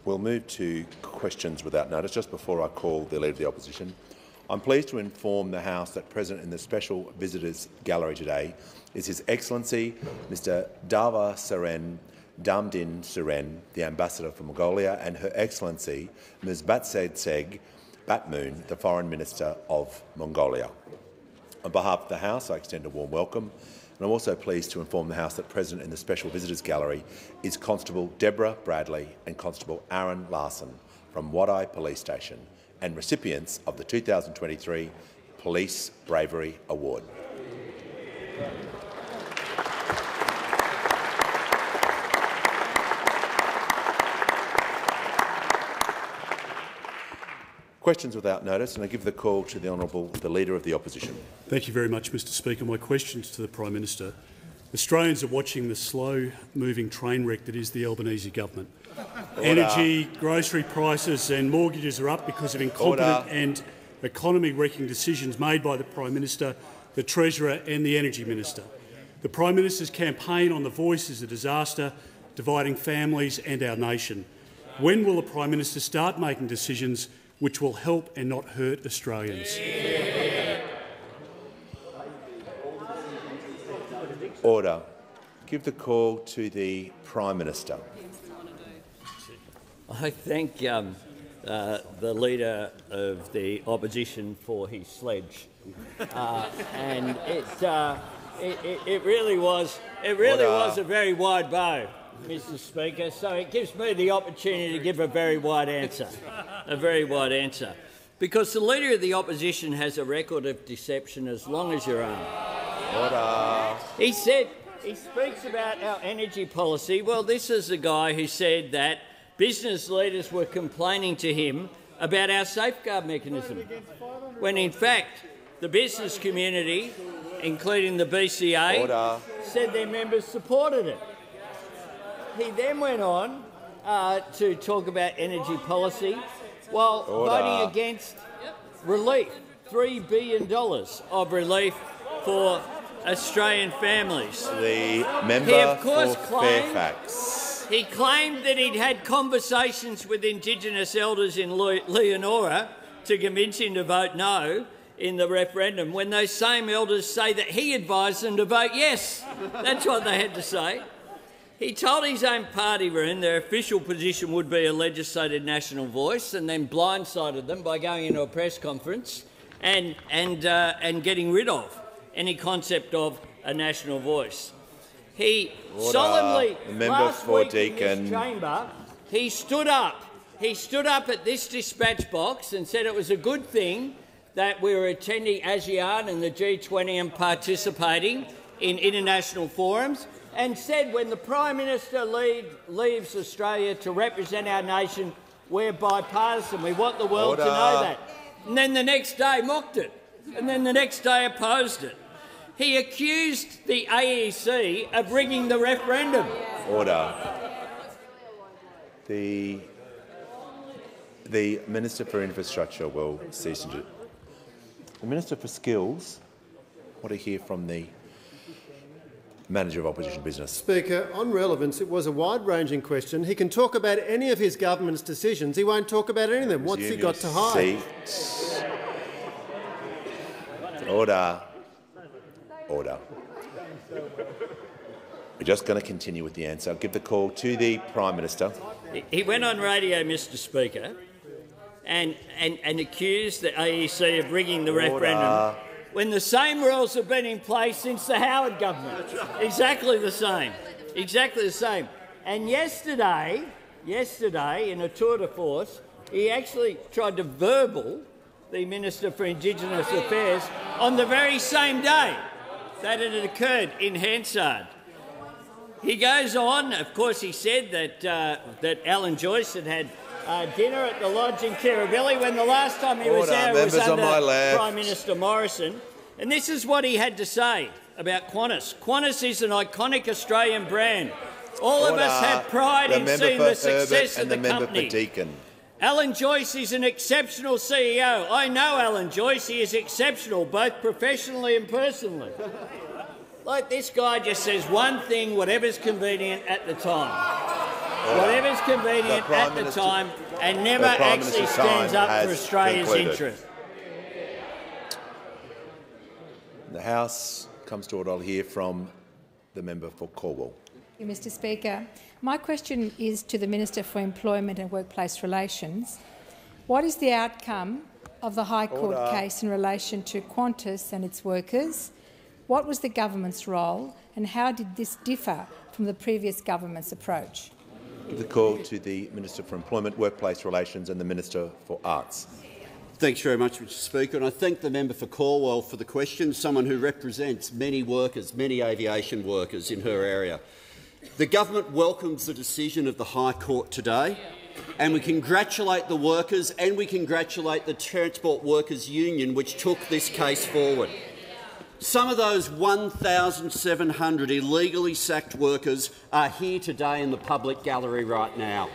We'll move to questions without notice. Just before I call the Leader of the Opposition, I'm pleased to inform the House that present in the special visitors gallery today is His Excellency Mr. Dava Seren Damdin Suren, the Ambassador for Mongolia, and Her Excellency Ms. Batsedseg Batmoon, the Foreign Minister of Mongolia. On behalf of the House, I extend a warm welcome, and I'm also pleased to inform the House that present in the special visitors gallery is Constable Deborah Bradley and Constable Aaron Larson from Wadeye Police Station, and recipients of the 2023 Police Bravery Award. Questions without notice, and I give the call to the Honourable the Leader of the Opposition. Thank you very much, Mr Speaker. My questions to the Prime Minister. Australians are watching the slow-moving train wreck that is the Albanese government. Order. Energy, grocery prices and mortgages are up because of incompetent and economy-wrecking decisions made by the Prime Minister, the Treasurer and the Energy Minister. The Prime Minister's campaign on the Voice is a disaster, dividing families and our nation. When will the Prime Minister start making decisions which will help and not hurt Australians? Order. Give the call to the Prime Minister. I thank the Leader of the Opposition for his sledge, and it really was a very wide bow, Mr Speaker. So it gives me the opportunity to give a very wide answer, because the Leader of the Opposition has a record of deception as long as your arm. Order. He speaks about our energy policy. Well, this is the guy who said that business leaders were complaining to him about our safeguard mechanism, when in fact the business community, including the BCA, said their members supported it. He then went on to talk about energy policy while voting against relief, $3 billion of relief for Australian families. The member for Fairfax. He claimed that he'd had conversations with Indigenous elders in Leonora to convince him to vote no in the referendum, when those same elders say that he advised them to vote yes. That's what they had to say. He told his own party room their official position would be a legislated national voice, and then blindsided them by going into a press conference and getting rid of any concept of a national voice. He solemnly, last week in this chamber, he stood up at this dispatch box and said it was a good thing that we were attending ASEAN and the G20 and participating in international forums, and said when the Prime Minister leaves Australia to represent our nation, we're bipartisan, we want the world to know that. And then the next day mocked it, and then the next day opposed it. He accused the AEC of rigging the referendum. Order. The Minister for Infrastructure will cease to. The Minister for Skills, I want to hear from the Manager of Opposition Business. Speaker, on relevance, it was a wide-ranging question. He can talk about any of his government's decisions. He won't talk about any of them. What's he got to hide? Order. Order. We're just going to continue with the answer. I'll give the call to the Prime Minister. He went on radio, Mr Speaker, and accused the AEC of rigging the referendum, when the same rules have been in place since the Howard government. Exactly the same. Exactly the same. And yesterday, in a tour de force, he actually tried to verbal the Minister for Indigenous Affairs on the very same day that it had occurred in Hansard. He goes on, of course he said that Alan Joyce had dinner at the lodge in Kirribilli when the last time he was there was under Prime Minister Morrison. And this is what he had to say about Qantas. Qantas is an iconic Australian brand. All of us have pride in seeing the success of the company. Alan Joyce is an exceptional CEO. I know Alan Joyce. He is exceptional, both professionally and personally. Like, this guy just says one thing, whatever's convenient at the time. whatever's convenient at the time and never actually stands up for Australia's interests. The House comes to order. I'll hear from the member for Cornwall. Thank you, Mr. Speaker. My question is to the Minister for Employment and Workplace Relations. What is the outcome of the High Court case in relation to Qantas and its workers? What was the government's role, and how did this differ from the previous government's approach? Give the call to the Minister for Employment, Workplace Relations and the Minister for Arts. Thanks very much, Mr. Speaker, and I thank the member for Cornwall for the question, someone who represents many workers, many aviation workers in her area. The government welcomes the decision of the High Court today, and we congratulate the workers and we congratulate the Transport Workers Union, which took this case forward. Some of those 1,700 illegally sacked workers are here today in the public gallery right now.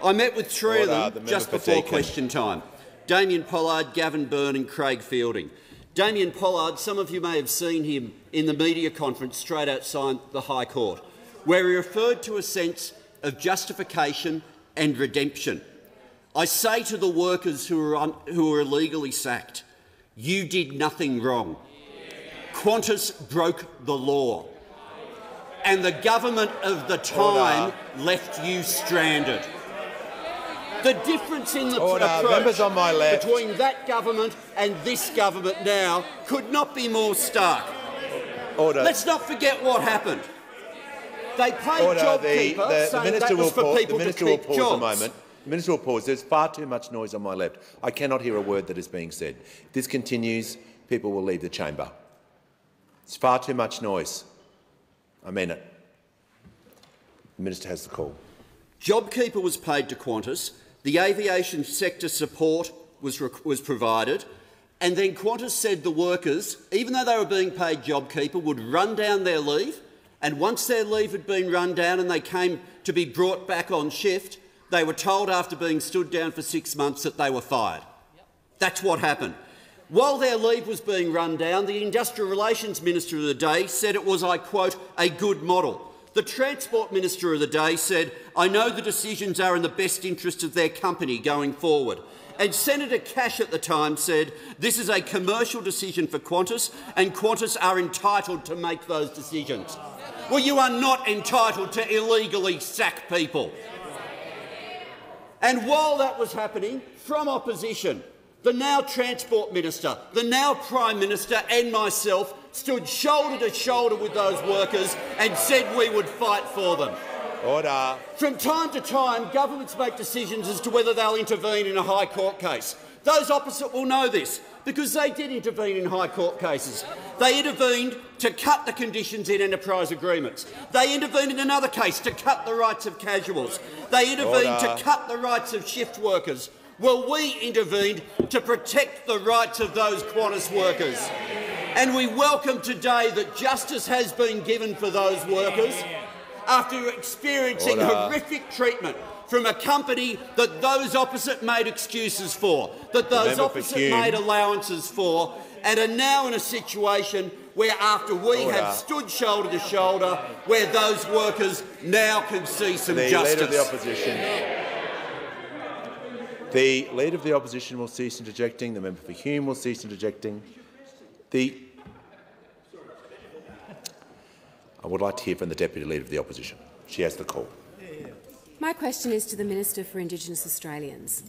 I met with three of them just before question time: Damien Pollard, Gavin Byrne and Craig Fielding. Damien Pollard, some of you may have seen him in the media conference straight outside the High Court, where he referred to a sense of justification and redemption. I say to the workers who are illegally sacked, you did nothing wrong. Qantas broke the law, and the government of the time left you stranded. The difference in the approach on my left. between that government and this government now could not be more stark. Let's not forget what happened. They paid JobKeeper, saying that was for people to keep jobs. The Minister will pause. There's far too much noise on my left. I cannot hear a word that is being said. If this continues, people will leave the chamber. It's far too much noise. I mean it. The Minister has the call. JobKeeper was paid to Qantas, the aviation sector support was provided, and then Qantas said the workers, even though they were being paid JobKeeper, would run down their leave, and once their leave had been run down and they came to be brought back on shift, they were told after being stood down for 6 months that they were fired. That's what happened. While their leave was being run down, the Industrial Relations Minister of the day said it was, I quote, a good model. The Transport Minister of the day said, I know the decisions are in the best interest of their company going forward. And Senator Cash at the time said, this is a commercial decision for Qantas and Qantas are entitled to make those decisions. Well, you are not entitled to illegally sack people. And while that was happening, from opposition, the now Transport Minister, the now Prime Minister and myself stood shoulder to shoulder with those workers and said we would fight for them. Order. From time to time, governments make decisions as to whether they'll intervene in a High Court case. Those opposite will know this, because they did intervene in High Court cases. They intervened to cut the conditions in enterprise agreements. They intervened in another case to cut the rights of casuals. They intervened to cut the rights of shift workers. Well, we intervened to protect the rights of those Qantas workers. And we welcome today that justice has been given for those workers after experiencing horrific treatment from a company that those opposite made excuses for, that those opposite made allowances for, and are now in a situation where, after we have stood shoulder to shoulder, where those workers now can see some justice. Leader of the Opposition. The Leader of the Opposition will cease interjecting. The member for Hume will cease interjecting. I would like to hear from the Deputy Leader of the Opposition. She has the call. My question is to the Minister for Indigenous Australians.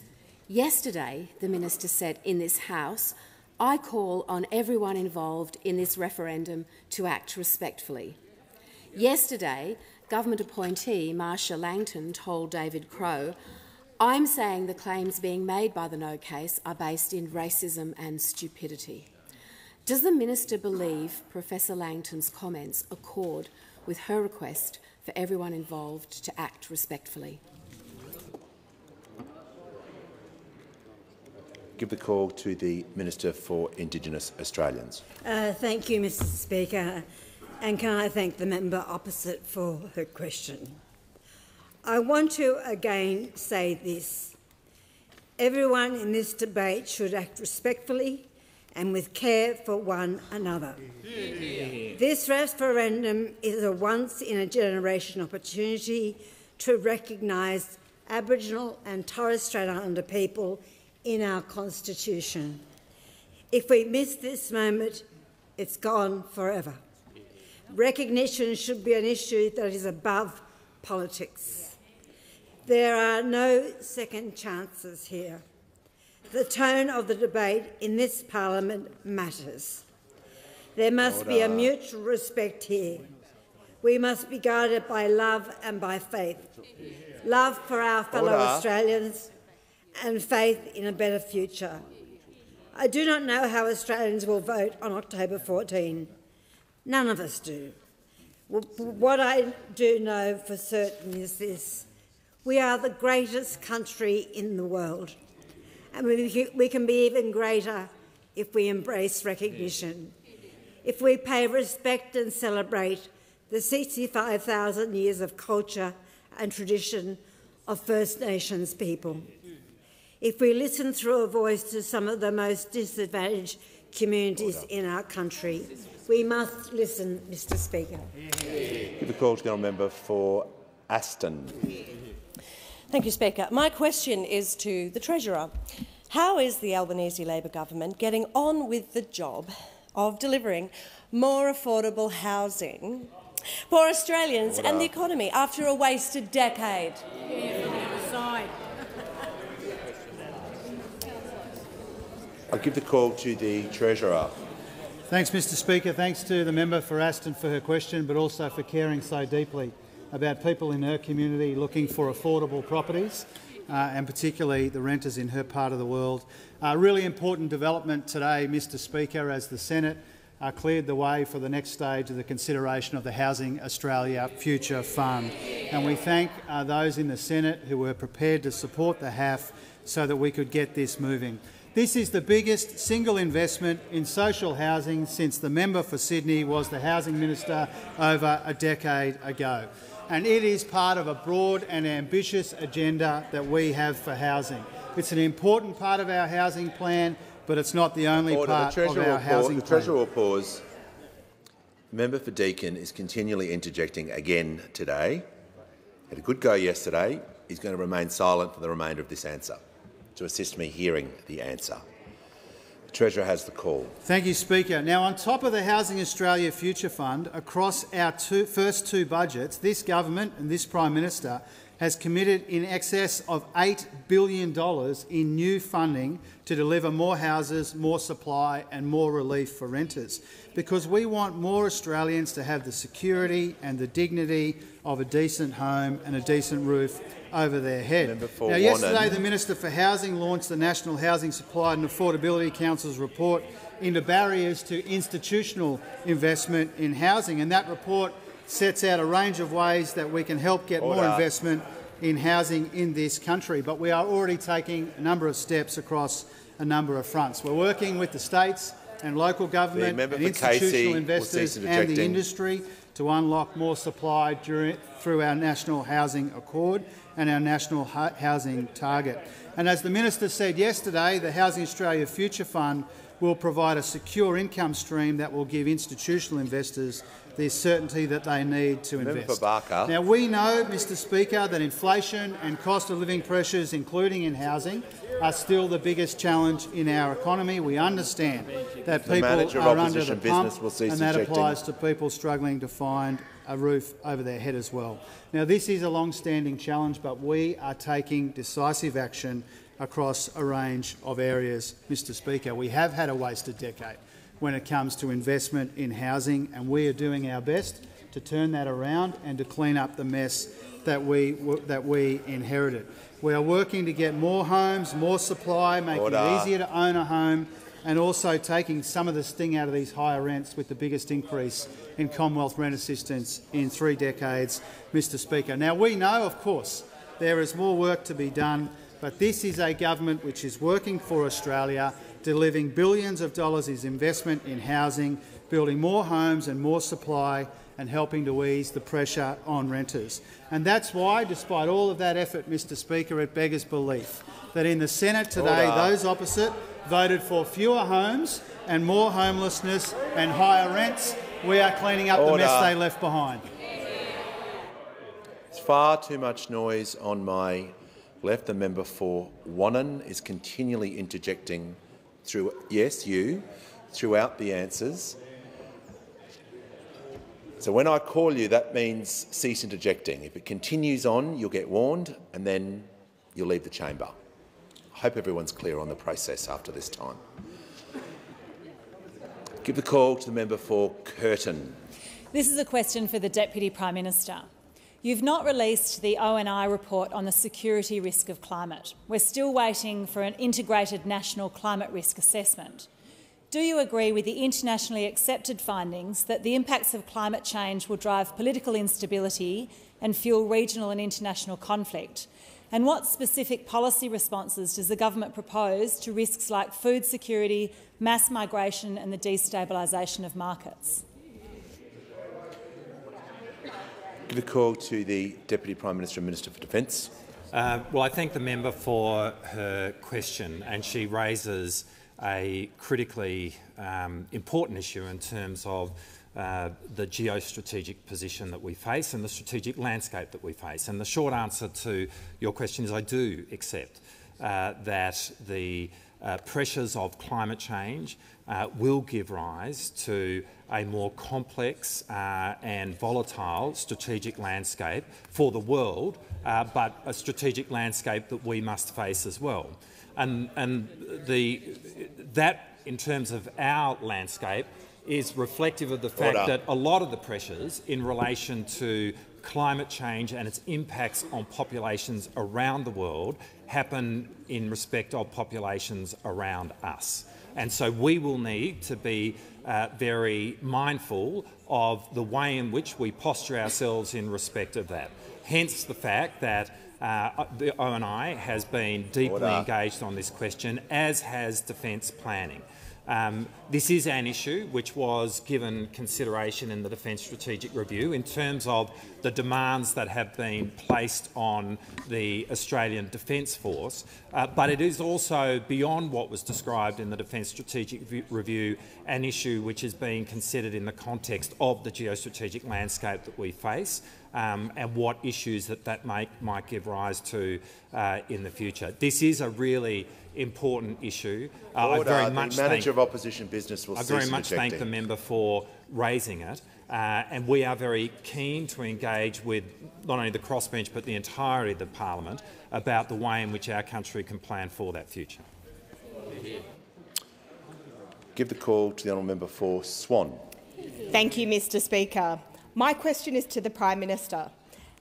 Yesterday, the Minister said in this House, I call on everyone involved in this referendum to act respectfully. Yesterday, Government appointee Marsha Langton told David Crowe, I'm saying the claims being made by the No case are based in racism and stupidity. Does the Minister believe Professor Langton's comments accord with her request for everyone involved to act respectfully? Give the call to the Minister for Indigenous Australians. Thank you, Mr Speaker, and can I thank the member opposite for her question. I want to again say this. Everyone in this debate should act respectfully and with care for one another. This referendum is a once-in-a-generation opportunity to recognise Aboriginal and Torres Strait Islander people in our Constitution. If we miss this moment, it's gone forever. Recognition should be an issue that is above politics. There are no second chances here. The tone of the debate in this parliament matters. There must be a mutual respect here. We must be guided by love and by faith. Love for our fellow Australians and faith in a better future. I do not know how Australians will vote on October 14. None of us do. What I do know for certain is this: we are the greatest country in the world, and we can be even greater if we embrace recognition, if we pay respect and celebrate the 65,000 years of culture and tradition of First Nations people, if we listen through a voice to some of the most disadvantaged communities in our country. We must listen, Mr Speaker. Give the call to the honourable member for Aston. Thank you, Speaker. My question is to the Treasurer. How is the Albanese Labor government getting on with the job of delivering more affordable housing for Australians and the economy after a wasted decade? I'll give the call to the Treasurer. Thanks, Mr Speaker. Thanks to the member for Aston for her question, but also for caring so deeply about people in her community looking for affordable properties, and particularly the renters in her part of the world. A really important development today, Mr Speaker, as the Senate cleared the way for the next stage of the consideration of the Housing Australia Future Fund. And we thank those in the Senate who were prepared to support the HAF so that we could get this moving. This is the biggest single investment in social housing since the member for Sydney was the Housing Minister over a decade ago. And it is part of a broad and ambitious agenda that we have for housing. It's an important part of our housing plan, but it's not the only part of our housing plan. The Treasurer will pause. The member for Deakin is continually interjecting again today. Had a good go yesterday. He's going to remain silent for the remainder of this answer to assist me hearing the answer. The Treasurer has the call. Thank you, Speaker. Now, on top of the Housing Australia Future Fund, across our first two budgets, this government and this Prime Minister has committed in excess of $8 billion in new funding to deliver more houses, more supply and more relief for renters, because we want more Australians to have the security and the dignity of a decent home and a decent roof over their head. Now, yesterday the Minister for Housing launched the National Housing Supply and Affordability Council's report into barriers to institutional investment in housing, and that report sets out a range of ways that we can help get more investment in housing in this country. But we are already taking a number of steps across a number of fronts. We're working with the states and local government and institutional investors and the industry to unlock more supply through our National Housing Accord and our National Housing Target. And as the Minister said yesterday, the Housing Australia Future Fund will provide a secure income stream that will give institutional investors the certainty that they need to invest. Now, we know, Mr Speaker, that inflation and cost of living pressures, including in housing, are still the biggest challenge in our economy. We understand that people are under the pump, and that applies to people struggling to find a roof over their head as well. Now, this is a long-standing challenge, but we are taking decisive action across a range of areas, Mr Speaker. We have had a wasted decade when it comes to investment in housing, and we are doing our best to turn that around and to clean up the mess that we inherited. We are working to get more homes, more supply, making it easier to own a home, and also taking some of the sting out of these higher rents with the biggest increase in Commonwealth rent assistance in 3 decades, Mr Speaker. Now, we know, of course, there is more work to be done, but this is a government which is working for Australia, delivering billions of dollars in investment in housing, building more homes and more supply, and helping to ease the pressure on renters. And that's why, despite all of that effort, Mr Speaker, it beggars belief that in the Senate today those opposite voted for fewer homes and more homelessness and higher rents. We are cleaning up the mess they left behind. far too much noise on my left. The member for Wannon is continually interjecting throughout the answers. So when I call you, that means cease interjecting. If it continues on, you'll get warned and then you'll leave the chamber. I hope everyone's clear on the process after this time. Give the call to the member for Curtin. This is a question for the Deputy Prime Minister. You've not released the ONI report on the security risk of climate. We're still waiting for an integrated national climate risk assessment. Do you agree with the internationally accepted findings that the impacts of climate change will drive political instability and fuel regional and international conflict? And what specific policy responses does the government propose to risks like food security, mass migration and the destabilisation of markets? Give a call to the Deputy Prime Minister and Minister for Defence. Well, I thank the member for her question, and she raises a critically important issue in terms of the geostrategic position that we face and the strategic landscape that we face. And the short answer to your question is I do accept that the pressures of climate change will give rise to a more complex and volatile strategic landscape for the world, but a strategic landscape that we must face as well. And that, in terms of our landscape, is reflective of the fact that a lot of the pressures in relation to climate change and its impacts on populations around the world happen in respect of populations around us. And so we will need to be very mindful of the way in which we posture ourselves in respect of that. Hence the fact that the ONI has been deeply engaged on this question, as has defence planning. This is an issue which was given consideration in the Defence Strategic Review in terms of the demands that have been placed on the Australian Defence Force, but it is also, beyond what was described in the Defence Strategic Review, an issue which is being considered in the context of the geostrategic landscape that we face and what issues that might give rise to in the future. This is a really important issue. I very much the Manager of Opposition Business will I very much thank the member for raising it, and we are very keen to engage with not only the crossbench but the entirety of the parliament about the way in which our country can plan for that future. Give the call to the honourable member for Swan. Thank you, Mr Speaker. My question is to the Prime Minister.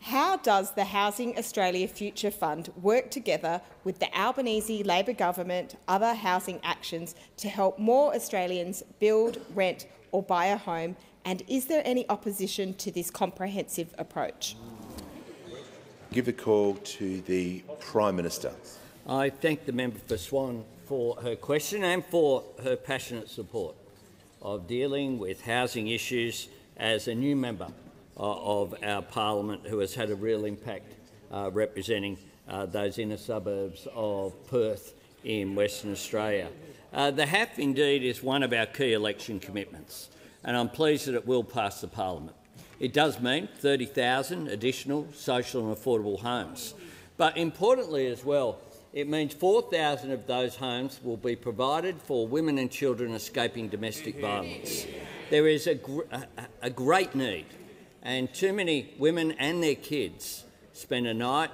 How does the Housing Australia Future Fund work together with the Albanese Labor government, other housing actions to help more Australians build, rent or buy a home, and is there any opposition to this comprehensive approach? Give the call to the Prime Minister. I thank the member for Swan for her question and for her passionate support of dealing with housing issues as a new member of our parliament who has had a real impact representing those inner suburbs of Perth in Western Australia. The HAF indeed is one of our key election commitments, and I'm pleased that it will pass the parliament. It does mean 30,000 additional social and affordable homes, but importantly as well, it means 4,000 of those homes will be provided for women and children escaping domestic violence. There is a great need, and too many women and their kids spend a night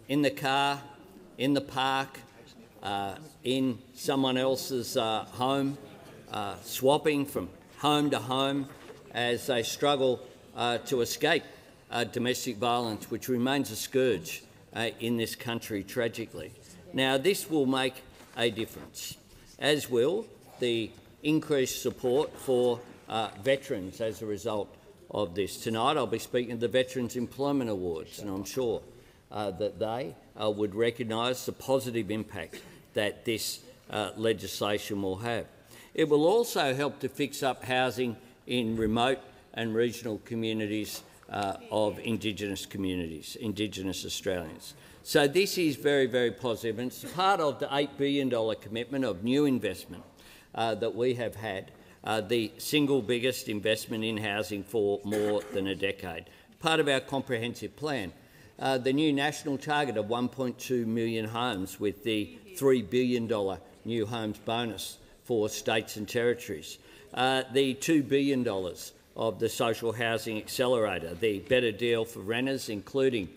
in the car, in the park, in someone else's home, swapping from home to home as they struggle to escape domestic violence, which remains a scourge in this country, tragically. Now, this will make a difference, as will the increased support for veterans as a result of this. Tonight I'll be speaking to the Veterans Employment Awards, and I'm sure that they would recognise the positive impact that this legislation will have. It will also help to fix up housing in remote and regional communities of Indigenous communities, Indigenous Australians. So this is very, very positive, and it's part of the $8 billion commitment of new investment that we have had, the single biggest investment in housing for more than a decade, part of our comprehensive plan. the new national target of 1.2 million homes with the $3 billion new homes bonus for states and territories, the $2 billion of the social housing accelerator, the better deal for renters, including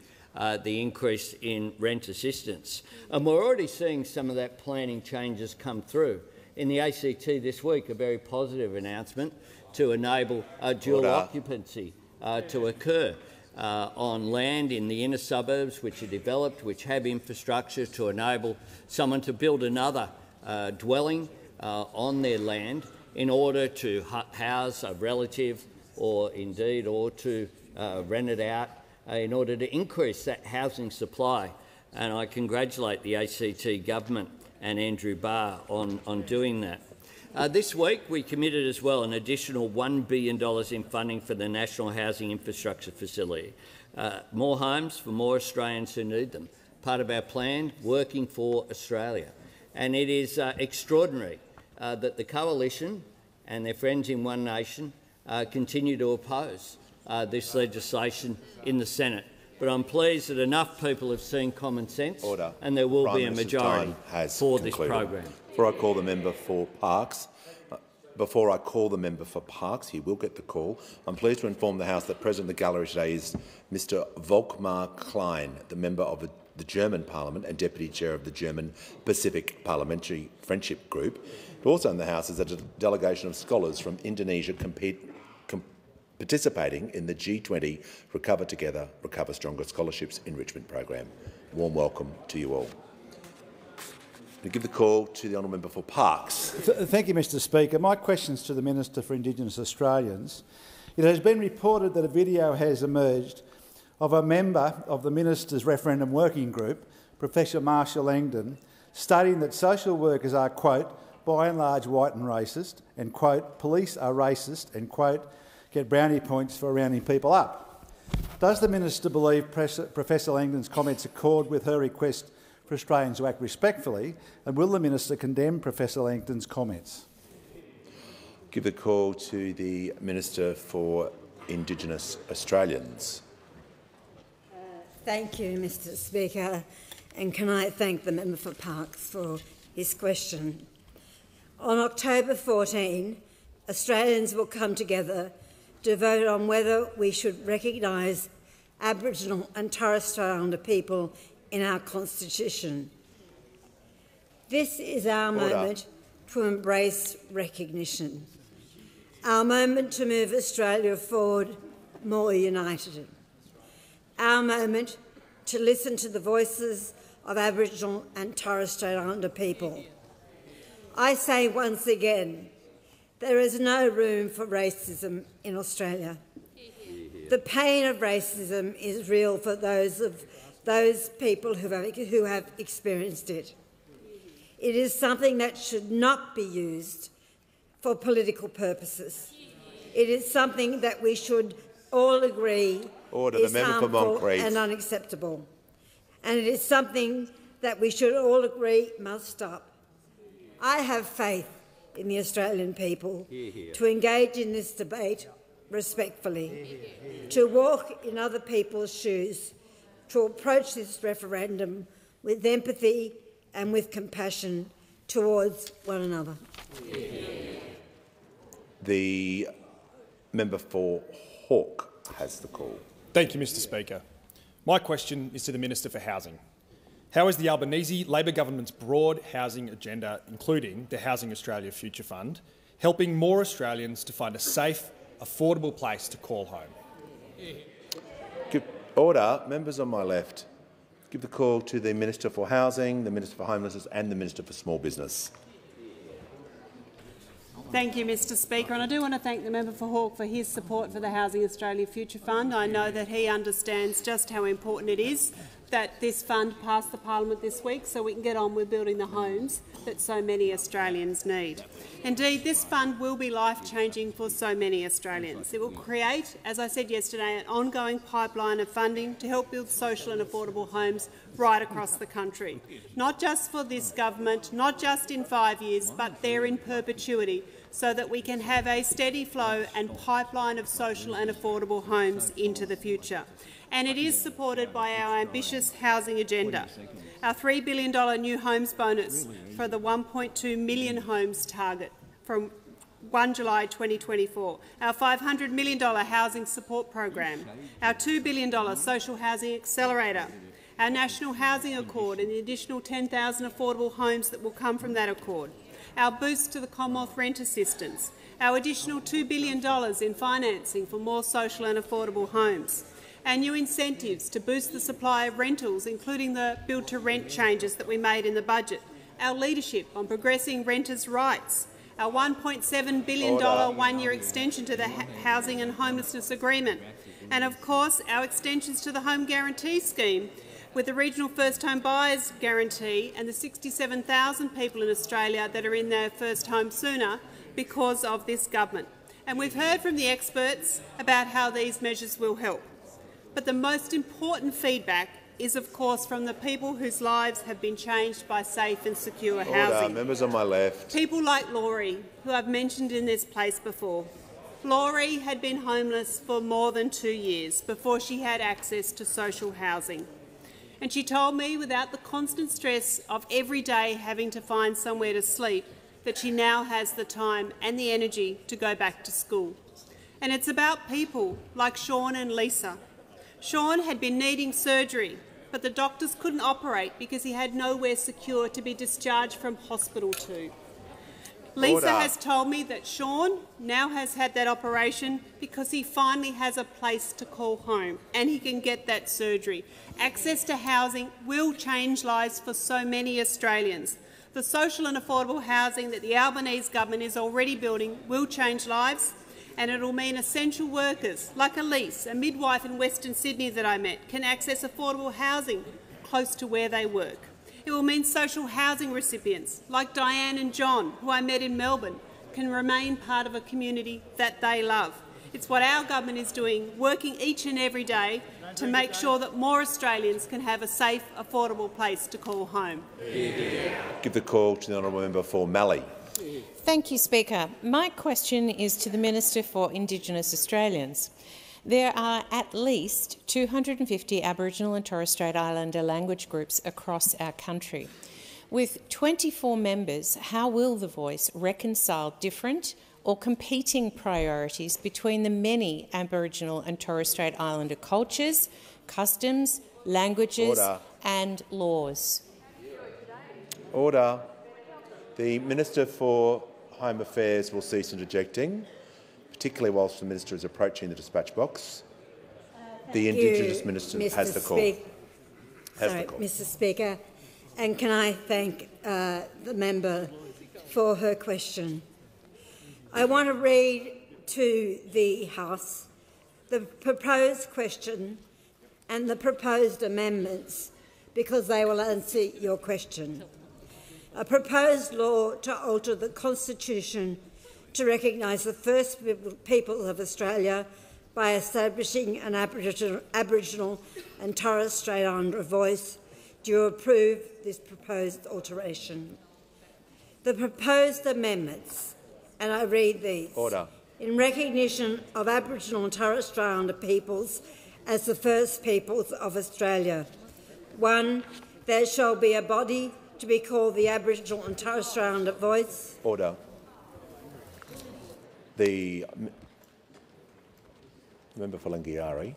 the increase in rent assistance. And we're already seeing some of that planning changes come through. In the ACT this week, a very positive announcement to enable dual occupancy to occur on land in the inner suburbs which are developed, which have infrastructure to enable someone to build another dwelling on their land in order to house a relative or to rent it out in order to increase that housing supply. And I congratulate the ACT government and Andrew Barr on doing that. This week we committed as well an additional $1 billion in funding for the National Housing Infrastructure Facility. More homes for more Australians who need them. Part of our plan, Working for Australia. And it is extraordinary that the Coalition and their friends in One Nation continue to oppose this legislation in the Senate. But I'm pleased that enough people have seen common sense and there will be a majority for this program. Before I call the member for Parkes, he will get the call. I'm pleased to inform the House that present in the gallery today is Mr Volkmar Klein, the member of the German Parliament and Deputy Chair of the German Pacific Parliamentary Friendship Group. Also in the House is a delegation of scholars from Indonesia participating in the G20 Recover Together, Recover Stronger Scholarships Enrichment Program. Warm welcome to you all. I give the call to the honourable member for Parkes. Thank you, Mr Speaker. My question is to the Minister for Indigenous Australians. It has been reported that a video has emerged of a member of the Minister's Referendum Working Group, Professor Marshall Langdon, stating that social workers are, quote, by and large white and racist, and, quote, police are racist, and, quote, get brownie points for rounding people up. Does the Minister believe Professor Langdon's comments accord with her request for Australians to act respectfully, and will the Minister condemn Professor Langdon's comments? Give the call to the Minister for Indigenous Australians. Thank you, Mr Speaker, and can I thank the member for Parkes for his question. On October 14, Australians will come together to vote on whether we should recognise Aboriginal and Torres Strait Islander people in our Constitution. This is our moment to embrace recognition, our moment to move Australia forward more united, our moment to listen to the voices of Aboriginal and Torres Strait Islander people. I say once again, there is no room for racism in Australia. The pain of racism is real for those people who have experienced it. It is something that should not be used for political purposes. It is something that we should all agree is harmful and unacceptable. And it is something that we should all agree must stop. I have faith in the Australian people to engage in this debate respectfully, to walk in other people's shoes, to approach this referendum with empathy and with compassion towards one another. The member for Hawke has the call. Thank you, Mr Speaker. My question is to the Minister for Housing. How is the Albanese Labor government's broad housing agenda, including the Housing Australia Future Fund, helping more Australians to find a safe, affordable place to call home? Order. Members on my left. Give the call to the Minister for Housing, the Minister for Homelessness and the Minister for Small Business. Thank you, Mr Speaker. And I do want to thank the member for Hawke for his support for the Housing Australia Future Fund. I know that he understands just how important it is that this fund pass the parliament this week so we can get on with building the homes that so many Australians need. Indeed, this fund will be life-changing for so many Australians. It will create, as I said yesterday, an ongoing pipeline of funding to help build social and affordable homes right across the country. Not just for this government, not just in 5 years, but there in perpetuity, so that we can have a steady flow and pipeline of social and affordable homes into the future. and it is supported by our ambitious housing agenda. Our $3 billion new homes bonus for the 1.2 million homes target from 1 July 2024, our $500 million housing support program, our $2 billion social housing accelerator, our National Housing Accord and the additional 10,000 affordable homes that will come from that accord, our boost to the Commonwealth rent assistance, our additional $2 billion in financing for more social and affordable homes, our new incentives to boost the supply of rentals, including the build-to-rent changes that we made in the budget, our leadership on progressing renters' rights, our $1.7 billion one-year extension to the Housing and Homelessness Agreement, and of course our extensions to the Home Guarantee Scheme, with the Regional First Home Buyers Guarantee and the 67,000 people in Australia that are in their first home sooner because of this government. And we've heard from the experts about how these measures will help. But the most important feedback is, of course, from the people whose lives have been changed by safe and secure housing. Members on my left. People like Laurie, who I've mentioned in this place before. Laurie had been homeless for more than 2 years before she had access to social housing. And she told me, without the constant stress of every day having to find somewhere to sleep, that she now has the time and the energy to go back to school. And it's about people like Sean and Lisa. Sean had been needing surgery, but the doctors couldn't operate because he had nowhere secure to be discharged from hospital to. Lisa has told me that Sean now has had that operation because he finally has a place to call home and he can get that surgery. Access to housing will change lives for so many Australians. The social and affordable housing that the Albanese government is already building will change lives, and it will mean essential workers like Elise, a midwife in Western Sydney that I met, can access affordable housing close to where they work. It will mean social housing recipients like Diane and John, who I met in Melbourne, can remain part of a community that they love. It's what our government is doing, working each and every day to make sure that more Australians can have a safe, affordable place to call home. Give the call to the honourable member for Mallee. Thank you, Speaker. My question is to the Minister for Indigenous Australians. There are at least 250 Aboriginal and Torres Strait Islander language groups across our country. With 24 members, how will The Voice reconcile different or competing priorities between the many Aboriginal and Torres Strait Islander cultures, customs, languages and laws? Order. The Minister for Home Affairs will cease interjecting, particularly whilst the Minister is approaching the dispatch box. The Indigenous Minister has the call. Mr Speaker, and can I thank the member for her question. I want to read to the House the proposed question and the proposed amendments because they will answer your question. A proposed law to alter the Constitution to recognise the first people of Australia by establishing an Aboriginal and Torres Strait Islander voice. Do you approve this proposed alteration? The proposed amendments, and I read these. Order. In recognition of Aboriginal and Torres Strait Islander peoples as the first peoples of Australia. 1. There shall be a body to be called the Aboriginal and Torres Strait Islander Voice. Order. The member for Lingiari.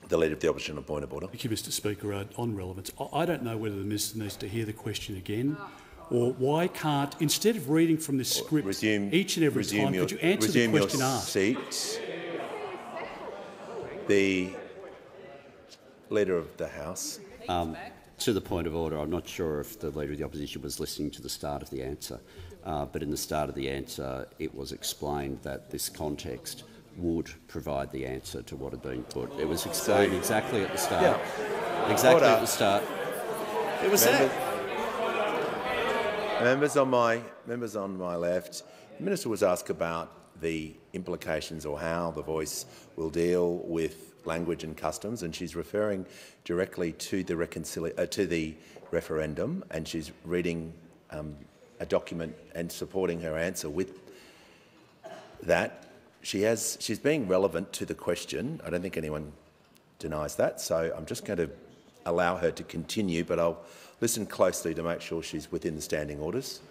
The Leader of the Opposition, a point of order. Thank you, Mr Speaker. On relevance, I don't know whether the Minister needs to hear the question again or why can't, instead of reading from this script each and every time, could you answer the question asked? Seat. The Leader of the House. To the point of order, I'm not sure if the Leader of the Opposition was listening to the start of the answer, but in the start of the answer it was explained that this context would provide the answer to what had been put. It was explained exactly at the start. Yeah. Exactly at the start. It was that. Members on my left, the Minister was asked about the implications or how The Voice will deal with language and customs, and she's referring directly to the referendum, and she's reading a document and supporting her answer with that. she's being relevant to the question. I don't think anyone denies that, so I'm just going to allow her to continue, but I'll listen closely to make sure she's within the standing orders.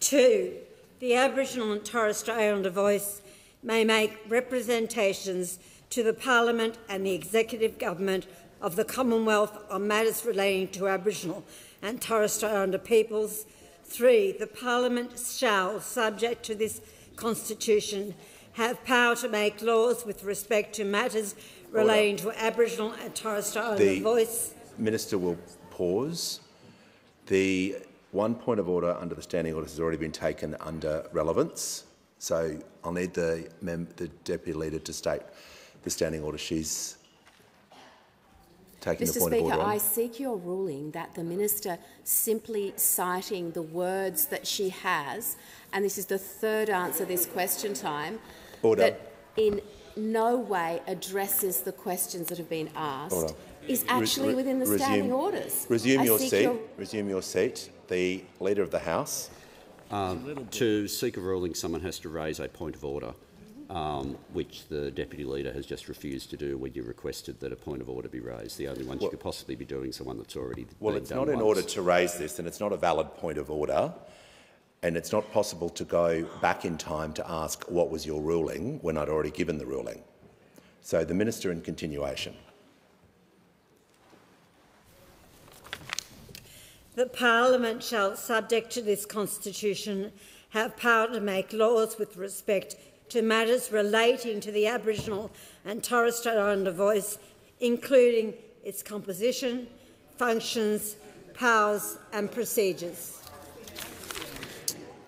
2. The Aboriginal and Torres Strait Islander voice may make representations to the Parliament and the Executive Government of the Commonwealth on matters relating to Aboriginal and Torres Strait Islander peoples. 3. The Parliament shall, subject to this Constitution, have power to make laws with respect to matters relating to Aboriginal and Torres Strait Islander voice. The Minister will pause. The one point of order under the standing orders has already been taken under relevance, so I'll need the Deputy Leader to state the standing order she's taking the point of order on. Mr. Speaker, I seek your ruling that the Minister simply citing the words that she has, and this is the third answer this question time, that in no way addresses the questions that have been asked, is actually within the standing orders. Resume your seat. Resume your seat. The Leader of the House. To seek a ruling, someone has to raise a point of order, which the Deputy Leader has just refused to do when you requested that a point of order be raised. The only one you could possibly be doing is the one that's already been done. Well, it's not in order to raise this, and it's not a valid point of order, and it's not possible to go back in time to ask what was your ruling when I'd already given the ruling. So the Minister in continuation. The Parliament shall, subject to this Constitution, have power to make laws with respect to matters relating to the Aboriginal and Torres Strait Islander voice, including its composition, functions, powers and procedures.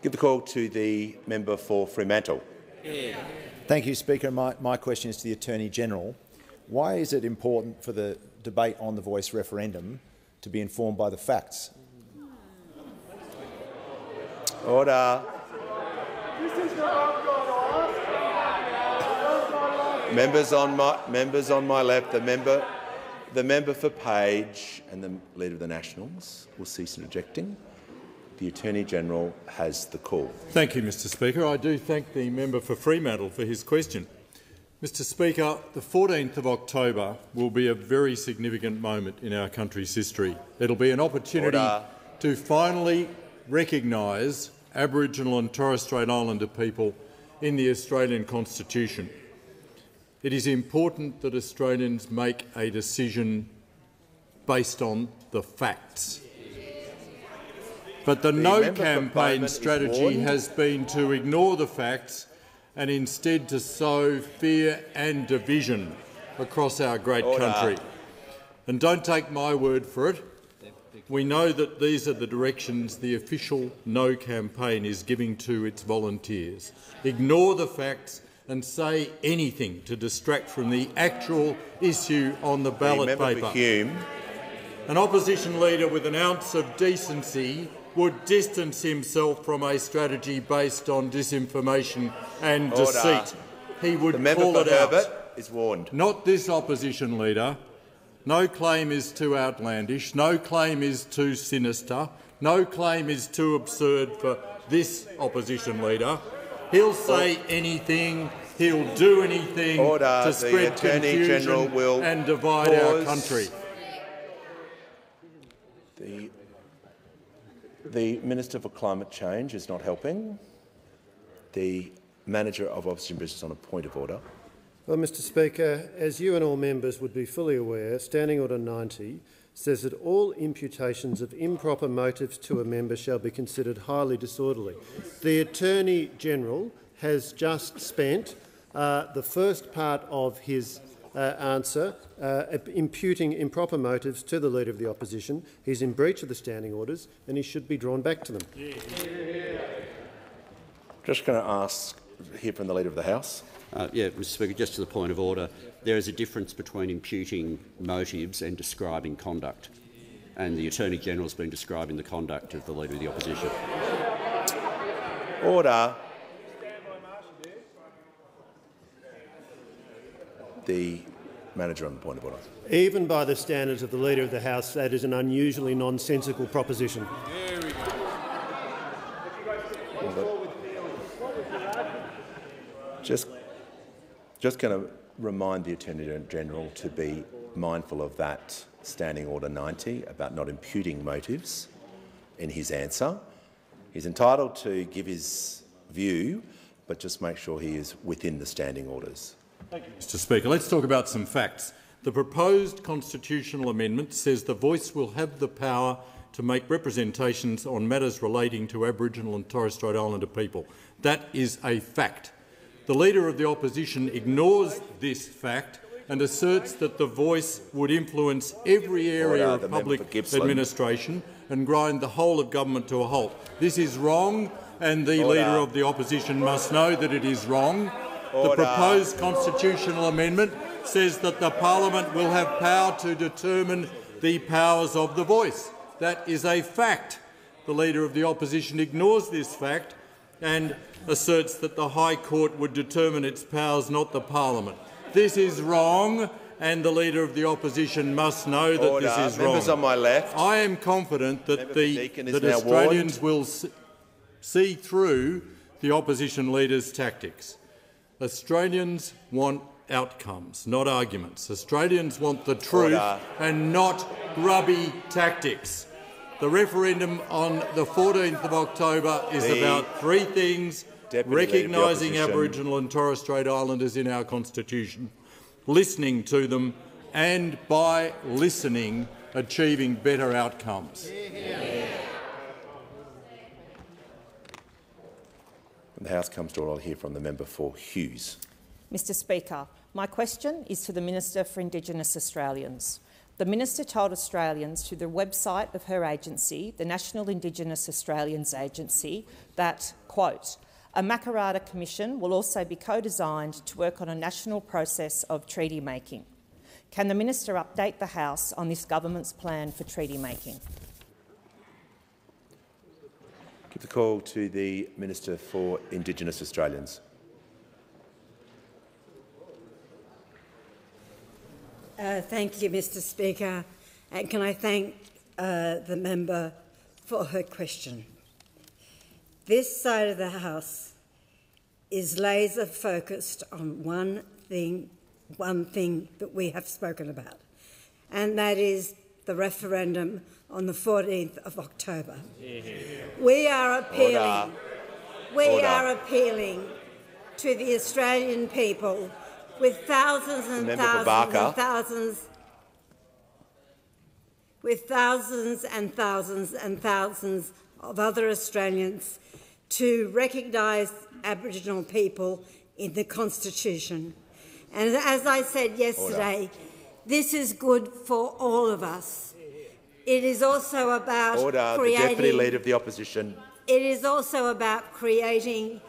Give the call to the member for Fremantle. Thank you, Speaker. My question is to the Attorney-General. Why is it important for the debate on the voice referendum to be informed by the facts? Order. Members on my left, the member for Page and the Leader of the Nationals will cease interjecting. The Attorney-General has the call. Thank you, Mr Speaker. I do thank the member for Fremantle for his question. Mr Speaker, the 14th of October will be a very significant moment in our country's history. It will be an opportunity to finally recognise Aboriginal and Torres Strait Islander people in the Australian Constitution. It is important that Australians make a decision based on the facts. But the no campaign strategy has been to ignore the facts and instead to sow fear and division across our great country. And don't take my word for it. We know that these are the directions the official No campaign is giving to its volunteers. Ignore the facts and say anything to distract from the actual issue on the ballot paper. An opposition leader with an ounce of decency would distance himself from a strategy based on disinformation and deceit. He would call it out. Is warned. Not this opposition leader. No claim is too outlandish. No claim is too sinister. No claim is too absurd for this opposition leader. He'll say anything. He'll do anything to spread confusion and divide our country. The Minister for Climate Change is not helping. The Manager of Opposition Business on a point of order. Well, Mr Speaker, as you and all members would be fully aware, Standing Order 90 says that all imputations of improper motives to a member shall be considered highly disorderly. The Attorney-General has just spent the first part of his answer imputing improper motives to the Leader of the Opposition. He's in breach of the standing orders and he should be drawn back to them. Just going to hear from the Leader of the House. Mr Speaker, just to the point of order, there is a difference between imputing motives and describing conduct, and the Attorney-General has been describing the conduct of the Leader of the Opposition. Order. The Manager on the point of order. Even by the standards of the Leader of the House, that is an unusually nonsensical proposition. Just going to remind the Attorney-General to be mindful of that Standing Order 90 about not imputing motives in his answer. He's entitled to give his view, but just make sure he is within the standing orders. Thank you, Mr. Speaker. Let's talk about some facts. The proposed constitutional amendment says the Voice will have the power to make representations on matters relating to Aboriginal and Torres Strait Islander people. That is a fact. The Leader of the Opposition ignores this fact and asserts that the Voice would influence every area of public administration and grind the whole of government to a halt. This is wrong, and the Leader of the Opposition must know that it is wrong. The proposed constitutional amendment says that the Parliament will have power to determine the powers of the Voice. That is a fact. The Leader of the Opposition ignores this fact and asserts that the High Court would determine its powers, not the Parliament. This is wrong, and the Leader of the Opposition must know that this is wrong. Members on my left. I am confident that Australians will see through the Opposition Leader's tactics. Australians want outcomes, not arguments. Australians want the truth and not grubby tactics. The referendum on the 14th of October is about three things: recognising Aboriginal and Torres Strait Islanders in our Constitution, listening to them, and by listening, achieving better outcomes. The House comes to order. I'll hear from the member for Hughes. Mr Speaker, my question is to the Minister for Indigenous Australians. The Minister told Australians through the website of her agency, the National Indigenous Australians Agency, that, quote, a Makarrata Commission will also be co-designed to work on a national process of treaty making. Can the Minister update the House on this government's plan for treaty making? Give the call to the Minister for Indigenous Australians. Thank you, Mr Speaker, and can I thank the member for her question. This side of the House is laser focused on one thing that we have spoken about, and that is the referendum on the 14th of October. We are appealing. We are appealing to the Australian people with thousands and thousands of other Australians to recognise Aboriginal people in the Constitution. And as I said yesterday, this is good for all of us. It is also about creating— The Deputy Leader of the Opposition. It is also about creating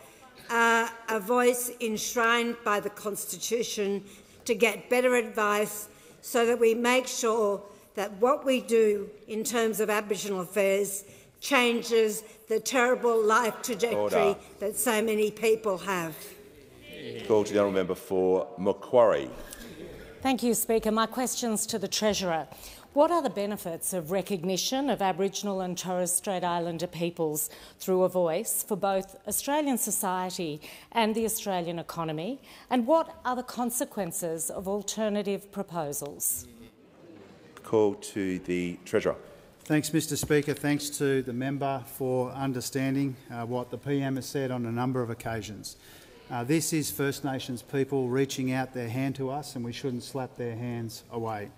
a voice enshrined by the Constitution to get better advice so that we make sure that what we do in terms of Aboriginal affairs changes the terrible life trajectory that so many people have. Call to the honourable member for Macquarie. Thank you, Speaker. My question's to the Treasurer. What are the benefits of recognition of Aboriginal and Torres Strait Islander peoples through a voice for both Australian society and the Australian economy? And what are the consequences of alternative proposals? Call to the Treasurer. Thanks, Mr Speaker. Thanks to the member for understanding what the PM has said on a number of occasions. This is First Nations people reaching out their hand to us, and we shouldn't slap their hands away.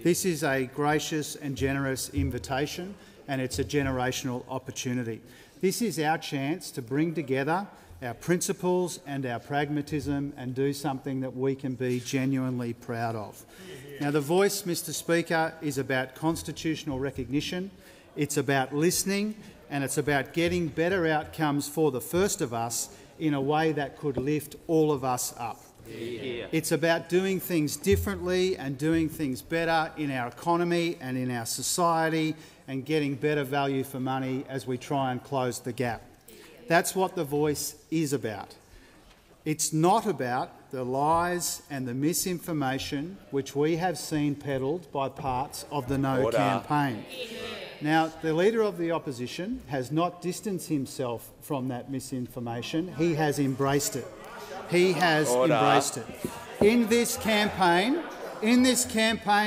This is a gracious and generous invitation, and it's a generational opportunity. This is our chance to bring together our principles and our pragmatism and do something that we can be genuinely proud of. Now, the voice, Mr Speaker, is about constitutional recognition, it's about listening, and it's about getting better outcomes for the first of us in a way that could lift all of us up. It's about doing things differently and doing things better in our economy and in our society and getting better value for money as we try and close the gap. That's what the voice is about. It's not about the lies and the misinformation which we have seen peddled by parts of the No campaign. Now, the Leader of the Opposition has not distanced himself from that misinformation. He has embraced it. he has Order. embraced it. In this campaign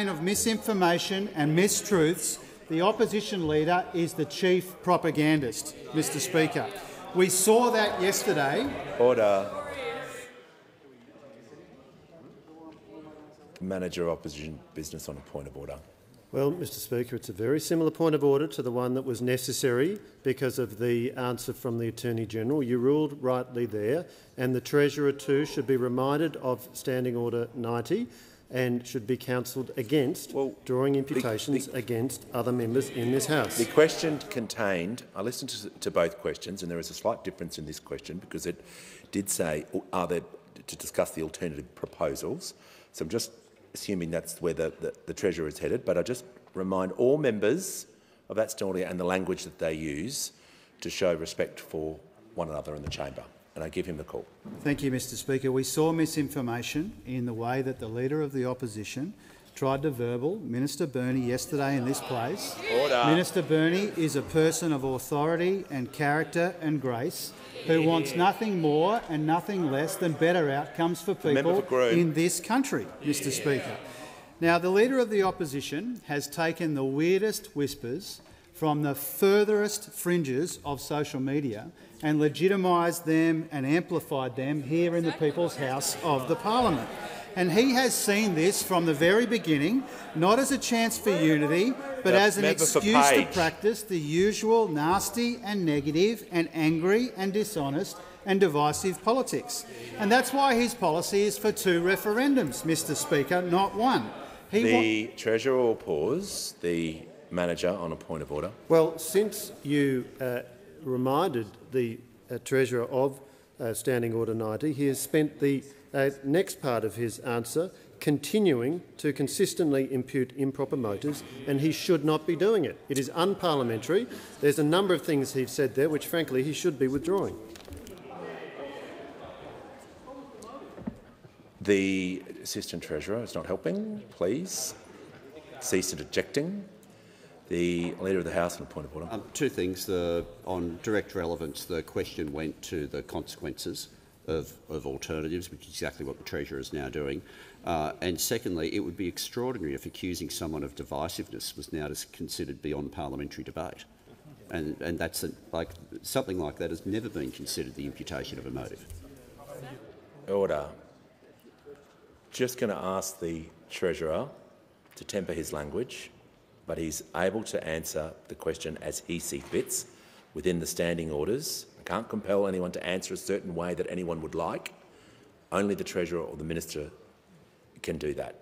of misinformation and mistruths, the opposition leader is the chief propagandist, Mr Speaker. We saw that yesterday. Order. Manager opposition business on a point of order. Well, Mr Speaker, it's a very similar point of order to the one that was necessary because of the answer from the Attorney-General. You ruled rightly there, and the Treasurer too should be reminded of Standing Order 90 and should be counselled against drawing imputations against other members in this House. The question contained, I listened to both questions, and there is a slight difference in this question because it did say, are there to discuss the alternative proposals. So I'm just assuming that's where the Treasurer is headed, but I just remind all members of that Standing Order and the language that they use to show respect for one another in the chamber. And I give him the call. Thank you, Mr Speaker. We saw misinformation in the way that the Leader of the Opposition tried to verbal Minister Burney yesterday in this place. Order. Minister Burney is a person of authority and character and grace who wants nothing more and nothing less than better outcomes for people in this country, Mr Speaker. Now, the Leader of the Opposition has taken the weirdest whispers from the furthest fringes of social media and legitimised them and amplified them here in the People's House of the Parliament. And he has seen this from the very beginning, not as a chance for unity, but as an excuse to practice the usual nasty and negative and angry and dishonest and divisive politics. And that's why his policy is for 2 referendums, Mr Speaker, not 1. The Treasurer will pause. The Manager on a point of order. Well, since you reminded the Treasurer of Standing Order 90, he has spent the next part of his answer continuing to consistently impute improper motives, and he should not be doing it. It is unparliamentary. There's a number of things he's said there which, frankly, he should be withdrawing. The Assistant Treasurer is not helping. Please cease interjecting. The Leader of the House on a point of order. 2 things. On direct relevance, the question went to the consequences of alternatives, which is exactly what the Treasurer is now doing. And secondly, it would be extraordinary if accusing someone of divisiveness was now considered beyond parliamentary debate. And that's something like that has never been considered the imputation of a motive. Order. Just going to ask the Treasurer to temper his language, but he's able to answer the question as he sees fits within the standing orders. I can't compel anyone to answer a certain way that anyone would like. Only the Treasurer or the Minister can do that.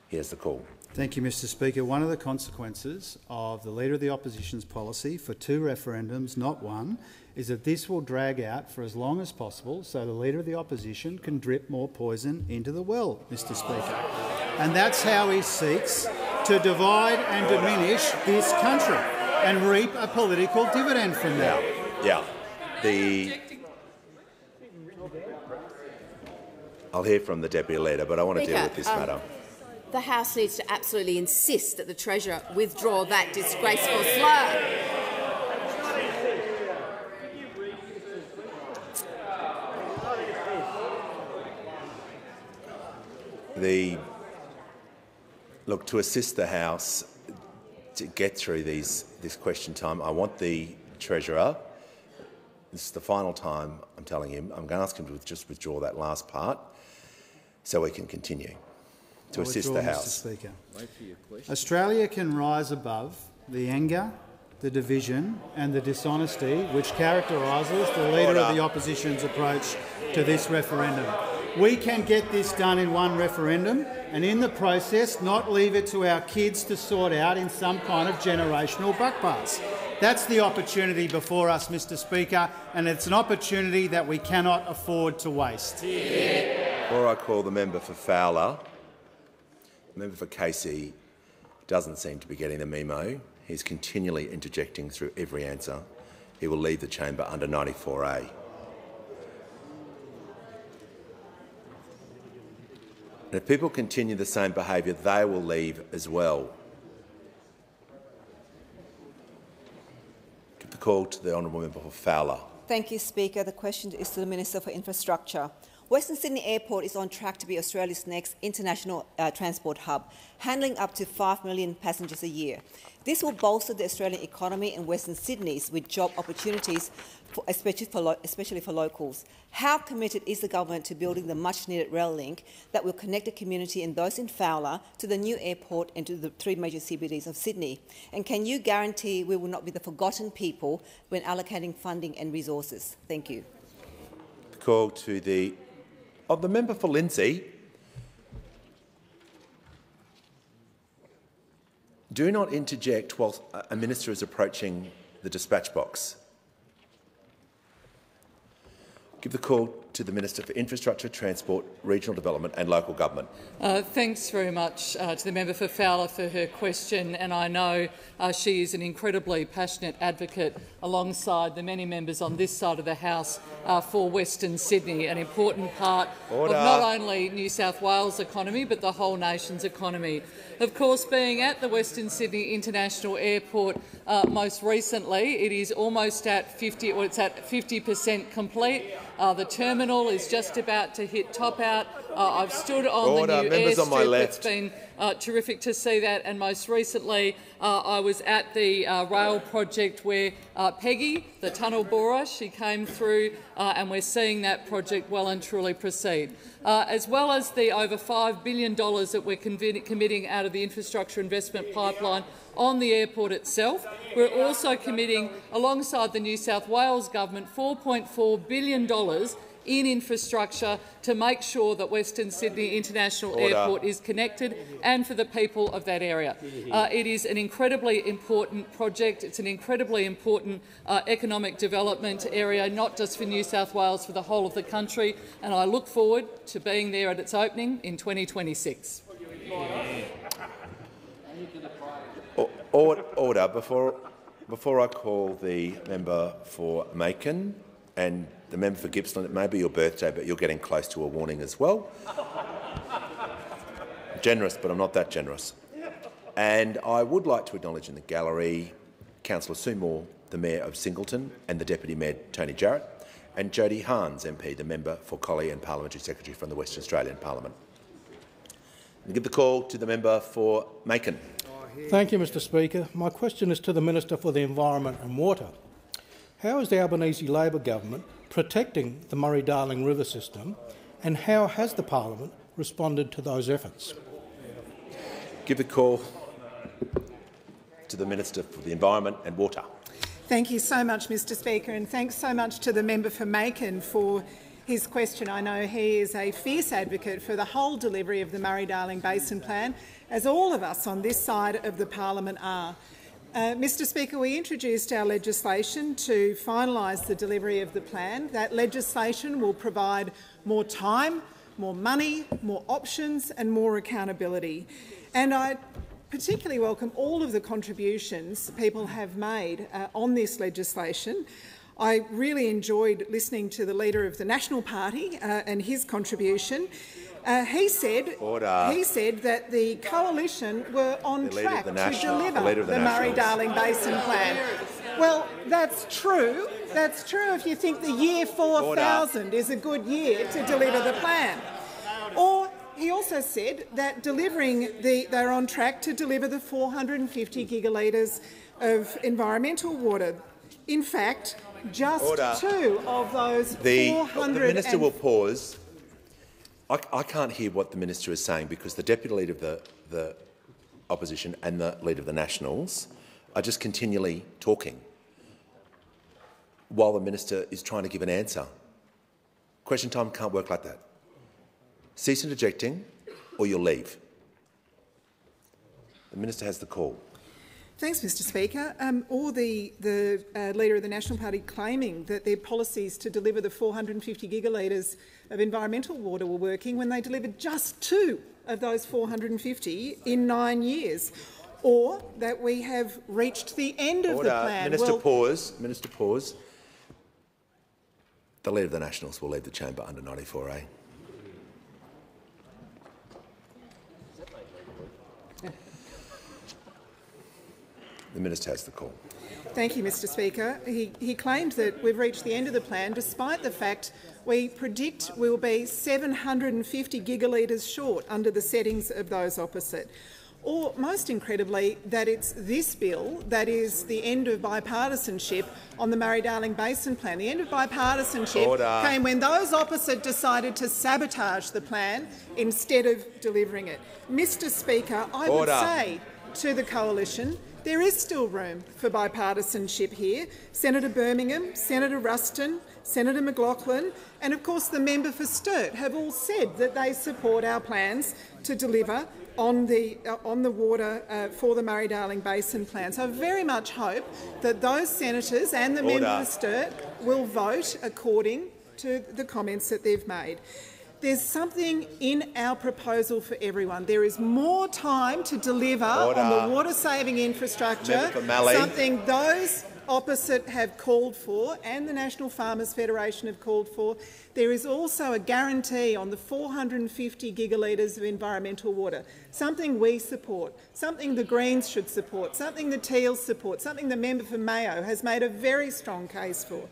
Here's the call. Thank you, Mr Speaker. One of the consequences of the Leader of the Opposition's policy for 2 referendums, not 1, is that this will drag out for as long as possible so the Leader of the Opposition can drip more poison into the well, Mr Speaker. And that's how he seeks to divide and diminish this country and reap a political dividend from that. Yeah. I'll hear from the Deputy Leader, but I want to deal with this matter. The House needs to absolutely insist that the Treasurer withdraw that disgraceful slur. Look, to assist the House to get through this question time, I want the Treasurer, this is the final time I'm telling him, I'm going to ask him to just withdraw that last part so we can continue to assist the House. Mr Speaker. Australia can rise above the anger, the division and the dishonesty which characterises the Leader of the Opposition's approach to this referendum. We can get this done in 1 referendum and in the process not leave it to our kids to sort out in some kind of generational buck pass. That's the opportunity before us, Mr Speaker, and it's an opportunity that we cannot afford to waste. Before I call the member for Fowler, the member for Casey doesn't seem to be getting the memo. He's continually interjecting through every answer. He will leave the chamber under 94A. And if people continue the same behaviour, they will leave as well. Give the call to the honourable member for Fowler. Thank you, Speaker. The question is to the Minister for Infrastructure. Western Sydney Airport is on track to be Australia's next international transport hub, handling up to 5 million passengers a year. This will bolster the Australian economy and Western Sydney's with job opportunities, especially for locals. How committed is the government to building the much-needed rail link that will connect the community and those in Fowler to the new airport and to the 3 major CBDs of Sydney? And can you guarantee we will not be the forgotten people when allocating funding and resources? Thank you. The call to the member for Lindsay. Do not interject whilst a minister is approaching the dispatch box. Give the call to the Minister for Infrastructure, Transport, Regional Development and Local Government. Thanks very much to the member for Fowler for her question, and I know she is an incredibly passionate advocate alongside the many members on this side of the House for Western Sydney, an important part of not only New South Wales' economy but the whole nation's economy. Of course, being at the Western Sydney International Airport most recently, it is almost at 50% complete. The terminal is just about to hit top out. I've stood on the new airstrip. It's been terrific to see that. And most recently, I was at the rail project where Peggy, the tunnel borer, she came through, and we're seeing that project well and truly proceed. As well as the over $5 billion that we're committing out of the infrastructure investment pipeline on the airport itself, we're also committing, alongside the New South Wales Government, $4.4 billion in infrastructure to make sure that Western Sydney International Airport is connected and for the people of that area. It is an incredibly important project. It's an incredibly important economic development area, not just for New South Wales, for the whole of the country, and I look forward to being there at its opening in 2026. Order. Before I call the member for Macon and the member for Gippsland, it may be your birthday, but you're getting close to a warning as well. Generous, but I'm not that generous. And I would like to acknowledge in the gallery Councillor Sue Moore, the Mayor of Singleton, and the Deputy Mayor Tony Jarrett, and Jodie Harns, MP, the member for Collie and Parliamentary Secretary from the Western Australian Parliament. I give the call to the member for Macon. Thank you, Mr Speaker. My question is to the Minister for the Environment and Water. How is the Albanese Labor government protecting the Murray-Darling River system, and how has the Parliament responded to those efforts? Give the call to the Minister for the Environment and Water. Thank you so much, Mr Speaker, and thanks so much to the member for Macon for his question. I know he is a fierce advocate for the whole delivery of the Murray-Darling Basin Plan, as all of us on this side of the parliament are. Mr Speaker, we introduced our legislation to finalise the delivery of the plan. That legislation will provide more time, more money, more options and more accountability. And I particularly welcome all of the contributions people have made on this legislation. I really enjoyed listening to the Leader of the National Party and his contribution. He said that the coalition were on track to deliver the Murray-Darling Basin Plan. Well, that's true. That's true if you think the year 4000 is a good year to deliver the plan. Or he also said that they're on track to deliver the 450 gigalitres of environmental water. In fact, just two of those 400. The minister will pause. I can't hear what the minister is saying because the Deputy Leader of the Opposition and the Leader of the Nationals are just continually talking while the minister is trying to give an answer. Question time can't work like that. Cease interjecting or you'll leave. The minister has the call. Thanks, Mr Speaker. Or the Leader of the National Party claiming that their policies to deliver the 450 gigalitres of environmental water were working when they delivered just two of those 450 in 9 years. Or that we have reached the end of the plan. Minister, pause. Minister, pause. The Leader of the Nationals will leave the chamber under 94A. The Minister has the call. Thank you, Mr Speaker. He claimed that we've reached the end of the plan despite the fact we predict we'll be 750 gigalitres short under the settings of those opposite. Or, most incredibly, that it's this bill that is the end of bipartisanship on the Murray-Darling Basin Plan. The end of bipartisanship came when those opposite decided to sabotage the plan instead of delivering it. Mr Speaker, I would say to the coalition, there is still room for bipartisanship here. Senator Birmingham, Senator Ruston, Senator McLaughlin and, of course, the member for Sturt have all said that they support our plans to deliver on the water for the Murray-Darling Basin Plan. So I very much hope that those senators and the member for Sturt will vote according to the comments that they've made. There's something in our proposal for everyone. There is more time to deliver on the water-saving infrastructure, something those opposite have called for and the National Farmers Federation have called for. There is also a guarantee on the 450 gigalitres of environmental water, something we support, something the Greens should support, something the Teals support, something the member for Mayo has made a very strong case for.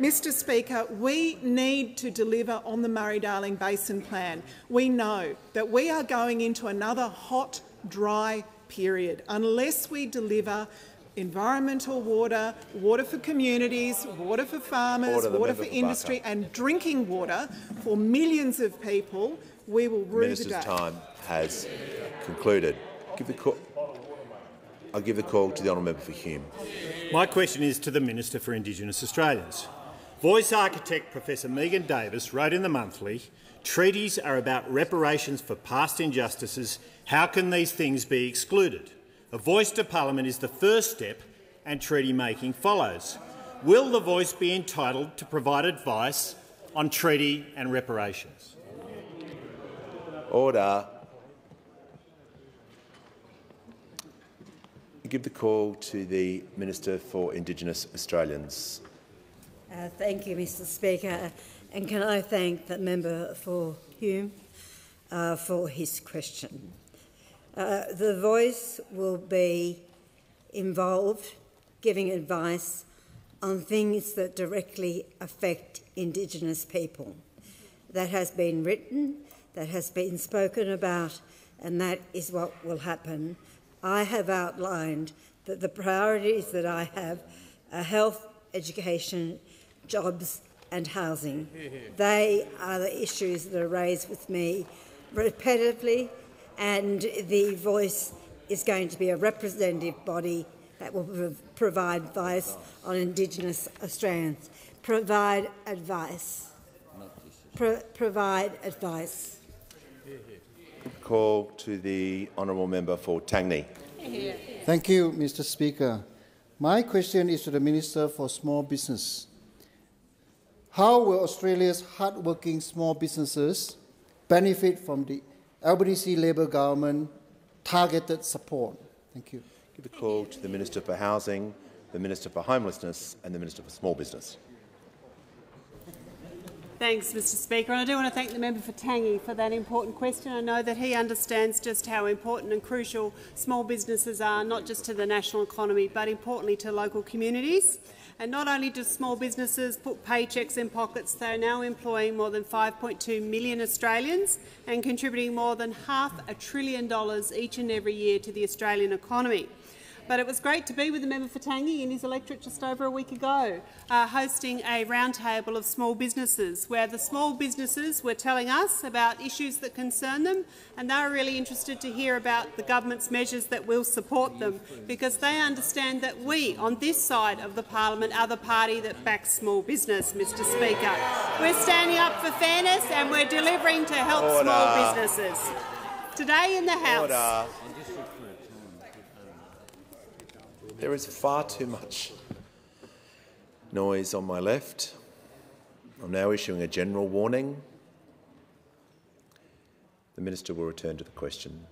Mr Speaker, we need to deliver on the Murray-Darling Basin Plan. We know that we are going into another hot, dry period unless we deliver environmental water, water for communities, water for farmers, water for industry and drinking water for millions of people. We will rue the day. Minister's time has concluded. I'll give the call to the honourable member for Hume. My question is to the Minister for Indigenous Australians. Voice architect Professor Megan Davis wrote in the Monthly, "Treaties are about reparations for past injustices. How can these things be excluded? A voice to Parliament is the first step and treaty-making follows. Will the voice be entitled to provide advice on treaty and reparations?" Order. I give the call to the Minister for Indigenous Australians. Thank you, Mr Speaker. And can I thank the member for Hume for his question. The voice will be involved giving advice on things that directly affect Indigenous people. That has been written, that has been spoken about, and that is what will happen. I have outlined that the priorities that I have are health, education, jobs and housing. They are the issues that are raised with me repetitively, and the voice is going to be a representative body that will provide advice on Indigenous Australians. Provide advice. Provide advice. Call to the honourable member for Tangney. Thank you, Mr Speaker. My question is to the Minister for Small Business. How will Australia's hard-working small businesses benefit from the Albanese Labor government targeted support? Thank you. Give the call to the Minister for Housing, the Minister for Homelessness and the Minister for Small Business. Thanks, Mr Speaker. And I do want to thank the member for Tangi for that important question. I know that he understands just how important and crucial small businesses are, not just to the national economy, but importantly to local communities. And not only do small businesses put paychecks in pockets, they are now employing more than 5.2 million Australians and contributing more than $500 billion each and every year to the Australian economy. But it was great to be with the member for Tangi in his electorate just over a week ago, hosting a roundtable of small businesses, where the small businesses were telling us about issues that concern them, and they were really interested to hear about the government's measures that will support them, because they understand that we, on this side of the parliament, are the party that backs small business, Mr Speaker. We're standing up for fairness and we're delivering to help small businesses. Today in the House. There is far too much noise on my left. I'm now issuing a general warning. The Minister will return to the question.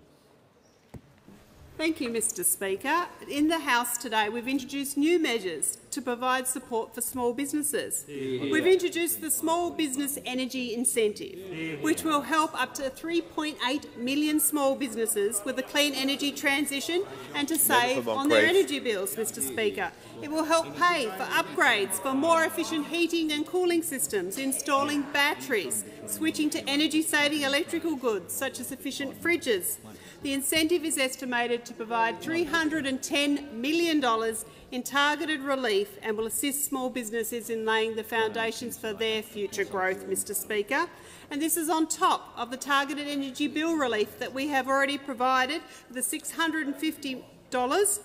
Thank you, Mr Speaker. In the House today, we've introduced new measures to provide support for small businesses. We've introduced the Small Business Energy Incentive, which will help up to 3.8 million small businesses with a clean energy transition and to save on their energy bills, Mr Speaker. It will help pay for upgrades for more efficient heating and cooling systems, installing batteries, switching to energy-saving electrical goods such as efficient fridges. The incentive is estimated to provide $310 million in targeted relief and will assist small businesses in laying the foundations for their future growth, Mr Speaker. And this is on top of the targeted energy bill relief that we have already provided, the $650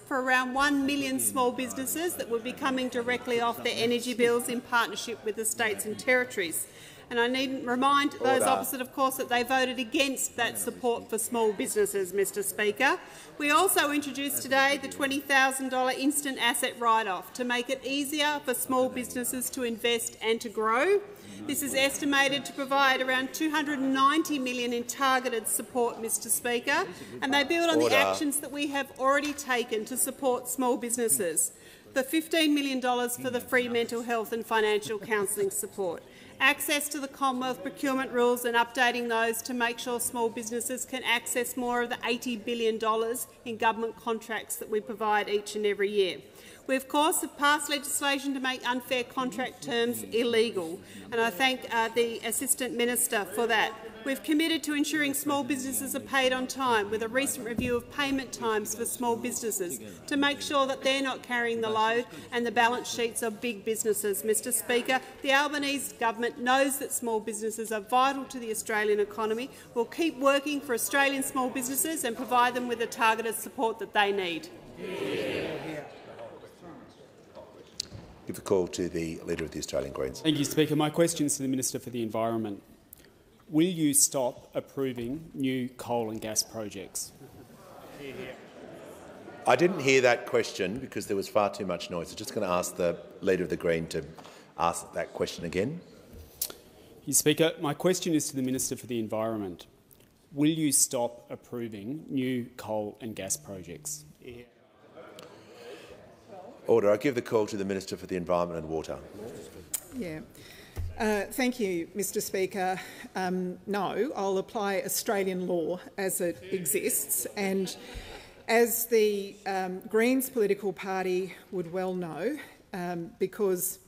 for around 1 million small businesses that will be coming directly off their energy bills in partnership with the states and territories. And I needn't remind those opposite, of course, that they voted against that support for small businesses, Mr Speaker. We also introduced today the $20,000 instant asset write-off to make it easier for small businesses to invest and to grow. This is estimated to provide around $290 million in targeted support, Mr Speaker, and they build on the actions that we have already taken to support small businesses. The $15 million for the free mental health and financial counselling support, access to the Commonwealth procurement rules and updating those to make sure small businesses can access more of the $80 billion in government contracts that we provide each and every year. We, of course, have passed legislation to make unfair contract terms illegal, and I thank the Assistant Minister for that. We've committed to ensuring small businesses are paid on time with a recent review of payment times for small businesses to make sure that they're not carrying the load and the balance sheets of big businesses. Mr Speaker, the Albanese government knows that small businesses are vital to the Australian economy. We'll keep working for Australian small businesses and provide them with the targeted support that they need. Give the call to the Leader of the Australian Greens. Thank you, Speaker. My question is to the Minister for the Environment. Will you stop approving new coal and gas projects? I didn't hear that question because there was far too much noise. I'm just going to ask the Leader of the Green to ask that question again. Speaker, my question is to the Minister for the Environment. Will you stop approving new coal and gas projects? Order. I give the call to the Minister for the Environment and Water. Yeah. Thank you, Mr Speaker. No, I'll apply Australian law as it exists, and as the Greens political party would well know, because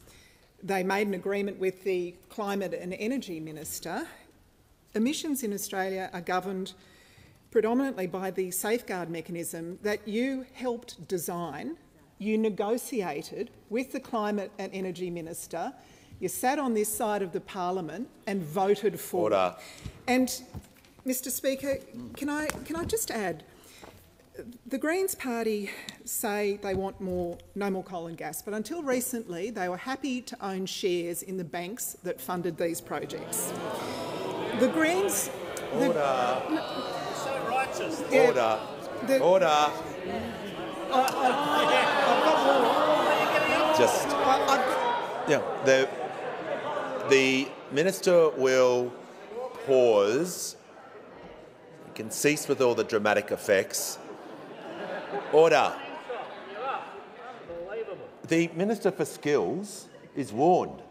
they made an agreement with the Climate and Energy Minister, emissions in Australia are governed predominantly by the safeguard mechanism that you helped design. You negotiated with the Climate and Energy Minister. You sat on this side of the parliament and voted for. Order. And, Mr Speaker, can I just add, the Greens party say they want no more coal and gas, but until recently they were happy to own shares in the banks that funded these projects. The Greens... Order. So righteous. Order. Order. Just... Yeah, the Minister will pause. You can cease with all the dramatic effects. Order. The Minister for Skills is warned.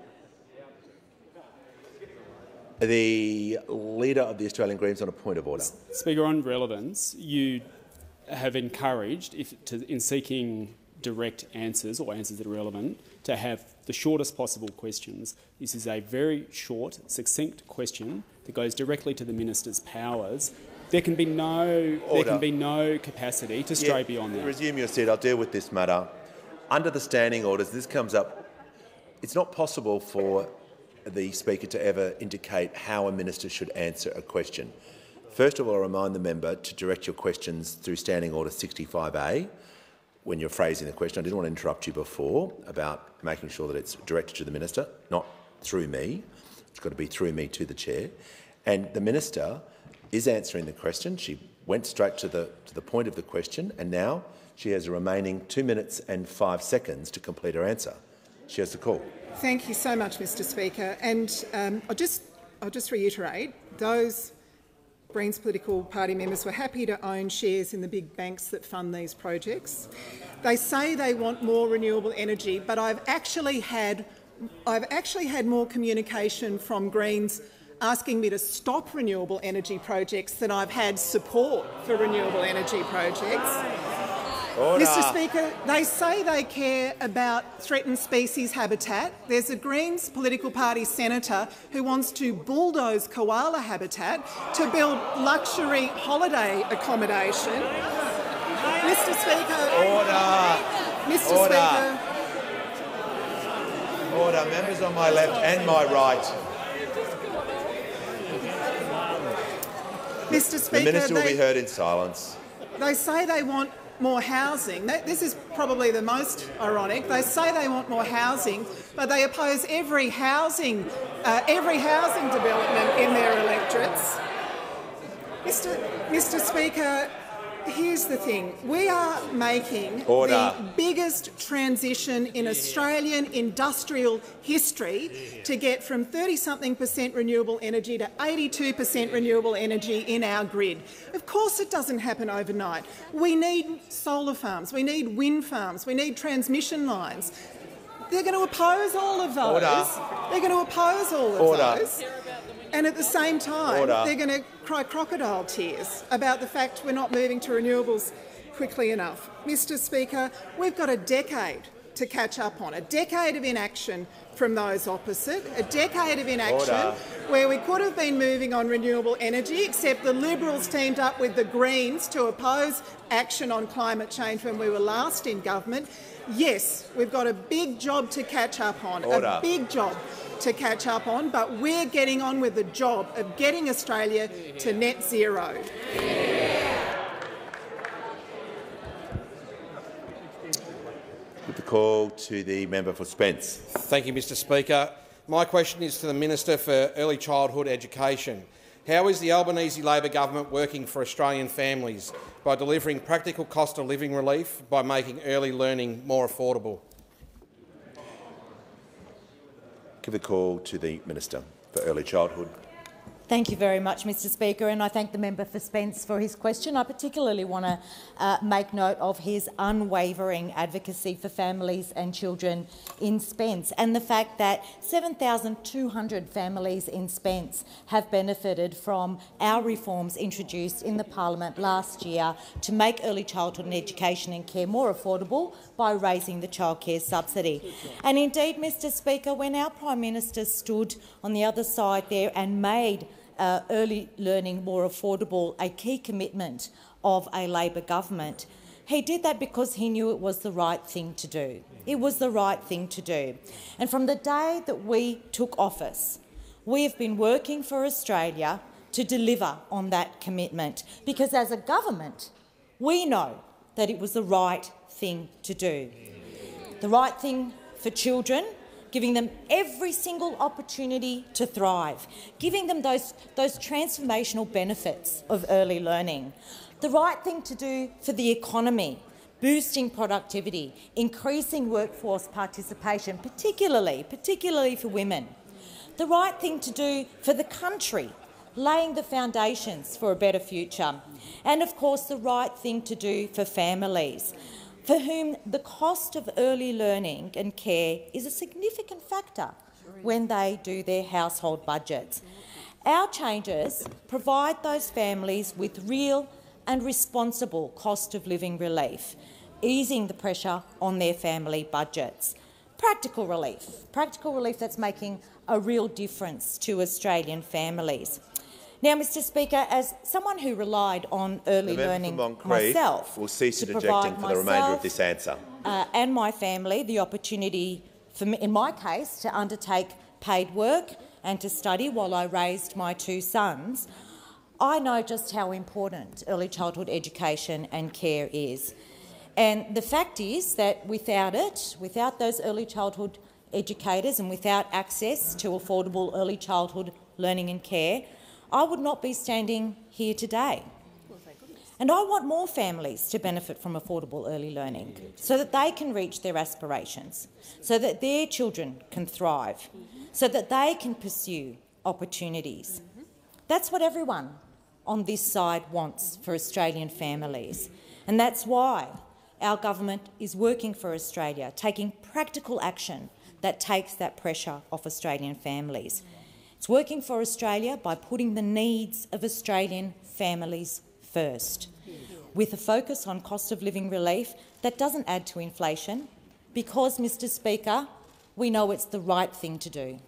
The Leader of the Australian Greens on a point of order. Speaker, on relevance, you have encouraged, in seeking direct answers or answers that are relevant, to have the shortest possible questions. This is a very short, succinct question that goes directly to the Minister's powers. There can be no capacity to stray beyond that. Resume your seat. I'll deal with this matter. Under the standing orders, this comes up. It's not possible for the Speaker to ever indicate how a minister should answer a question. First of all, I remind the member to direct your questions through Standing Order 65A when you're phrasing the question. I didn't want to interrupt you before about making sure that it's directed to the minister, not through me. It's got to be through me to the chair. And the minister is answering the question. She went straight to the point of the question, and now she has a remaining 2 minutes and 5 seconds to complete her answer. She has the call. Thank you so much, Mr Speaker. And I'll just reiterate, those Greens political party members were happy to own shares in the big banks that fund these projects. They say they want more renewable energy, but I've actually had more communication from Greens asking me to stop renewable energy projects than I've had support for renewable energy projects. Order. Mr Speaker, they say they care about threatened species habitat. There's a Greens political party senator who wants to bulldoze koala habitat to build luxury holiday accommodation. Mr Speaker. Order. Mr Order. Speaker. Order. Members on my left and my right. Mr Speaker, the Minister will be heard in silence. They say they want more housing. This is probably the most ironic. They say they want more housing, but they oppose every housing development in their electorates. Mr Speaker, here's the thing. We are making the biggest transition in Australian industrial history to get from 30-something% renewable energy to 82% renewable energy in our grid. Of course it doesn't happen overnight. We need solar farms, we need wind farms, we need transmission lines. They're going to oppose all of those. They're going to oppose all of those. And at the same time, they're going to cry crocodile tears about the fact we're not moving to renewables quickly enough. Mr Speaker, we've got a decade to catch up on, a decade of inaction from those opposite, a decade of inaction where we could have been moving on renewable energy, except the Liberals teamed up with the Greens to oppose action on climate change when we were last in government. Yes, we've got a big job to catch up on, a big job to catch up on, but we're getting on with the job of getting Australia to net zero. With the call to the member for Spence. Thank you, Mr Speaker. My question is to the Minister for Early Childhood Education. How is the Albanese Labor government working for Australian families by delivering practical cost of living relief by making early learning more affordable? Give the call to the Minister for Early Childhood. Thank you very much, Mr Speaker, and I thank the member for Spence for his question. I particularly want to make note of his unwavering advocacy for families and children in Spence and the fact that 7,200 families in Spence have benefited from our reforms introduced in the Parliament last year to make early childhood and education and care more affordable by raising the childcare subsidy. And indeed, Mr Speaker, when our Prime Minister stood on the other side there and made early learning more affordable a key commitment of a Labor government, he did that because he knew it was the right thing to do. It was the right thing to do. And from the day that we took office, we have been working for Australia to deliver on that commitment, because as a government we know that it was the right thing to do. The right thing for children, giving them every single opportunity to thrive, giving them those transformational benefits of early learning. The right thing to do for the economy, boosting productivity, increasing workforce participation, particularly for women. The right thing to do for the country, laying the foundations for a better future. And of course the right thing to do for families, for whom the cost of early learning and care is a significant factor when they do their household budgets. Our changes provide those families with real and responsible cost of living relief, easing the pressure on their family budgets. Practical relief that's making a real difference to Australian families. Now, Mr Speaker, as someone who relied on early learning myself, will cease interjecting for the remainder of this answer. And my family the opportunity, in my case, to undertake paid work and to study while I raised my two sons, I know just how important early childhood education and care is. And the fact is that without it, without those early childhood educators and without access to affordable early childhood learning and care, I would not be standing here today. And I want more families to benefit from affordable early learning so that they can reach their aspirations, so that their children can thrive, so that they can pursue opportunities. That's what everyone on this side wants for Australian families. And that's why our government is working for Australia, taking practical action that takes that pressure off Australian families. It's working for Australia by putting the needs of Australian families first, with a focus on cost of living relief that doesn't add to inflation, because, Mr Speaker, we know it's the right thing to do.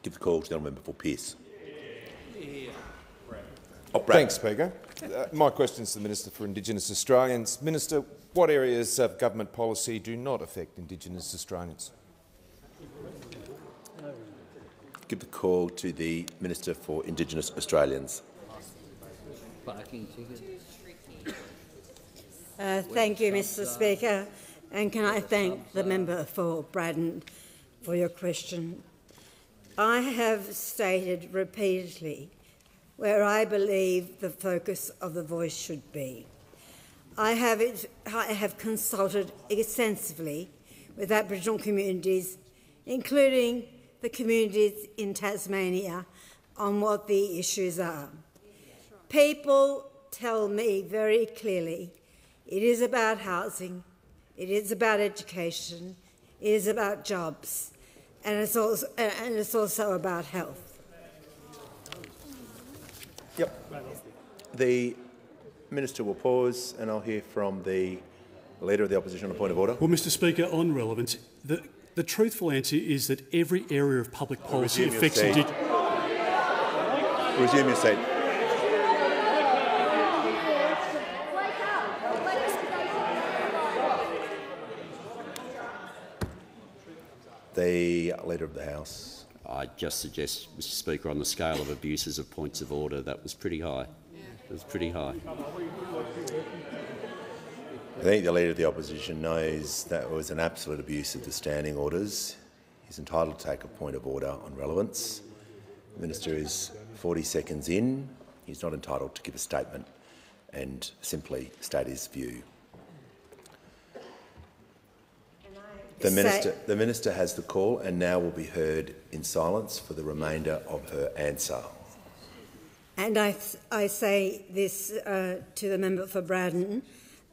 Give the call to the honourable member for Pearce. Thanks, Speaker. My question is to the Minister for Indigenous Australians. Minister, what areas of government policy do not affect Indigenous Australians? Give the call to the Minister for Indigenous Australians. Thank you, Mr Speaker, and can I thank the member for Braddon for your question. I have stated repeatedly where I believe the focus of the voice should be. I have consulted extensively with Aboriginal communities, including the communities in Tasmania, on what the issues are. People tell me very clearly it is about housing, it is about education, it is about jobs, and it's also about health. Yep. The Minister will pause, and I'll hear from the Leader of the Opposition on a point of order. Well, Mr Speaker, on relevance, the truthful answer is that every area of public policy affects Indigenous. Resume your seat. The Leader of the House. I just suggest, Mr Speaker, on the scale of abuses of points of order, that was pretty high. It was pretty high. I think the Leader of the Opposition knows that was an absolute abuse of the standing orders. He's entitled to take a point of order on relevance. The Minister is 40 seconds in. He's not entitled to give a statement and simply state his view. The Minister has the call and now will be heard in silence for the remainder of her answer. And I say this to the member for Braddon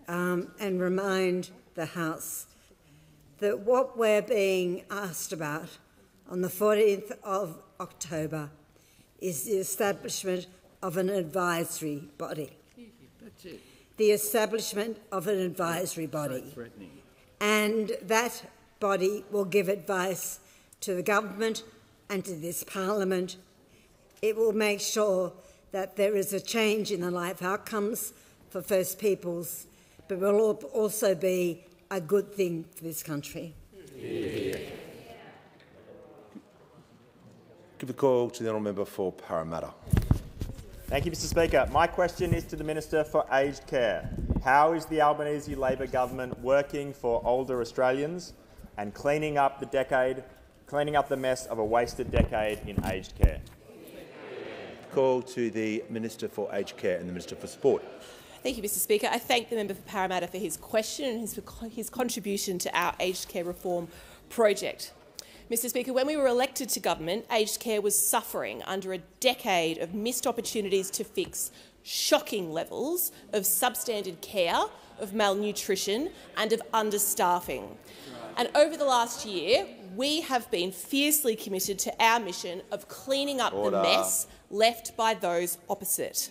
and remind the House that what we're being asked about on the 14th of October is the establishment of an advisory body. That's it. The establishment of an advisory body. And that body will give advice to the government and to this parliament. It will make sure that there is a change in the life outcomes for First Peoples, but will also be a good thing for this country. Give the call to the honourable member for Parramatta. Thank you, Mr Speaker. My question is to the Minister for Aged Care. How is the Albanese Labor government working for older Australians and cleaning up the mess of a wasted decade in aged care? Call to the Minister for Aged Care and the Minister for Sport. Thank you, Mr Speaker. I thank the member for Parramatta for his question and his contribution to our aged care reform project. Mr Speaker, when we were elected to government, aged care was suffering under a decade of missed opportunities to fix shocking levels of substandard care, of malnutrition and of understaffing. And over the last year, we have been fiercely committed to our mission of cleaning up the mess left by those opposite.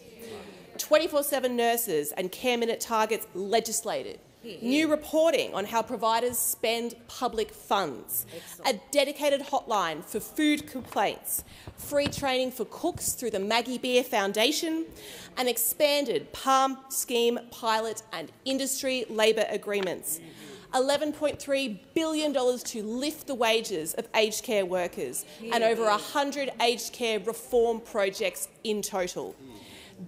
24/7 nurses and care minute targets legislated, new reporting on how providers spend public funds, a dedicated hotline for food complaints, free training for cooks through the Maggie Beer Foundation, an expanded PALM scheme pilot and industry labour agreements, $11.3 billion to lift the wages of aged care workers, and over 100 aged care reform projects in total.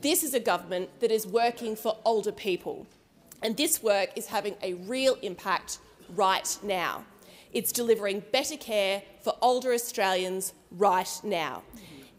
This is a government that is working for older people, and this work is having a real impact right now. It's delivering better care for older Australians right now.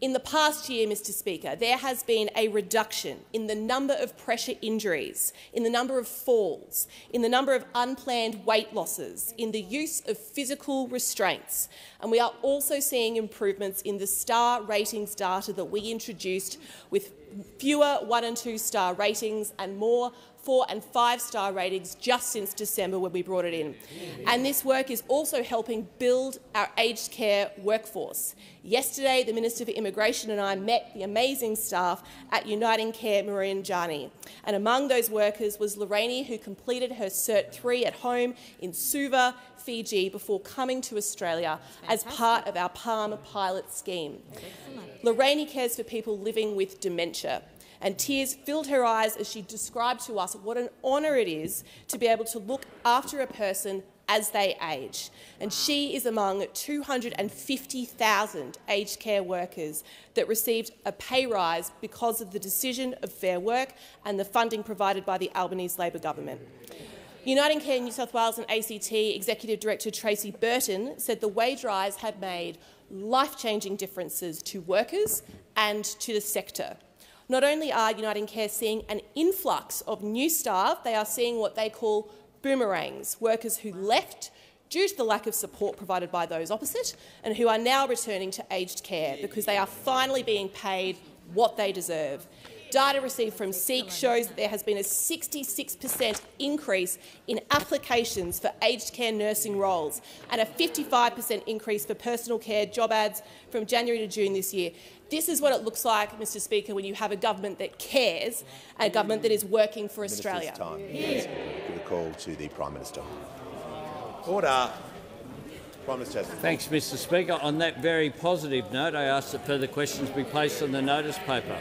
In the past year, Mr Speaker, there has been a reduction in the number of pressure injuries, in the number of falls, in the number of unplanned weight losses, in the use of physical restraints. And we are also seeing improvements in the star ratings data that we introduced, with fewer 1- and 2-star ratings and more 4- and 5-star ratings just since December when we brought it in. And this work is also helping build our aged care workforce. Yesterday, the Minister for Immigration and I met the amazing staff at Uniting Care Marianjani. And among those workers was Lorraine, who completed her Cert 3 at home in Suva, Fiji, before coming to Australia as part of our PALM pilot scheme. Lorraine cares for people living with dementia, and tears filled her eyes as she described to us what an honour it is to be able to look after a person as they age. And she is among 250,000 aged care workers that received a pay rise because of the decision of Fair Work and the funding provided by the Albanese Labor government. Uniting Care New South Wales and ACT Executive Director Tracy Burton said the wage rise had made life-changing differences to workers and to the sector. Not only are Uniting Care seeing an influx of new staff, they are seeing what they call boomerangs, workers who left due to the lack of support provided by those opposite and who are now returning to aged care because they are finally being paid what they deserve. Data received from SEEK shows that there has been a 66% increase in applications for aged care nursing roles and a 55% increase for personal care job ads from January to June this year. This is what it looks like, Mr Speaker, when you have a government that cares and a government that is working for Australia. Time. Give a call to the Prime Minister. Order. Prime Minister. Thanks, Mr Speaker. On that very positive note, I ask that further questions be placed on the notice paper.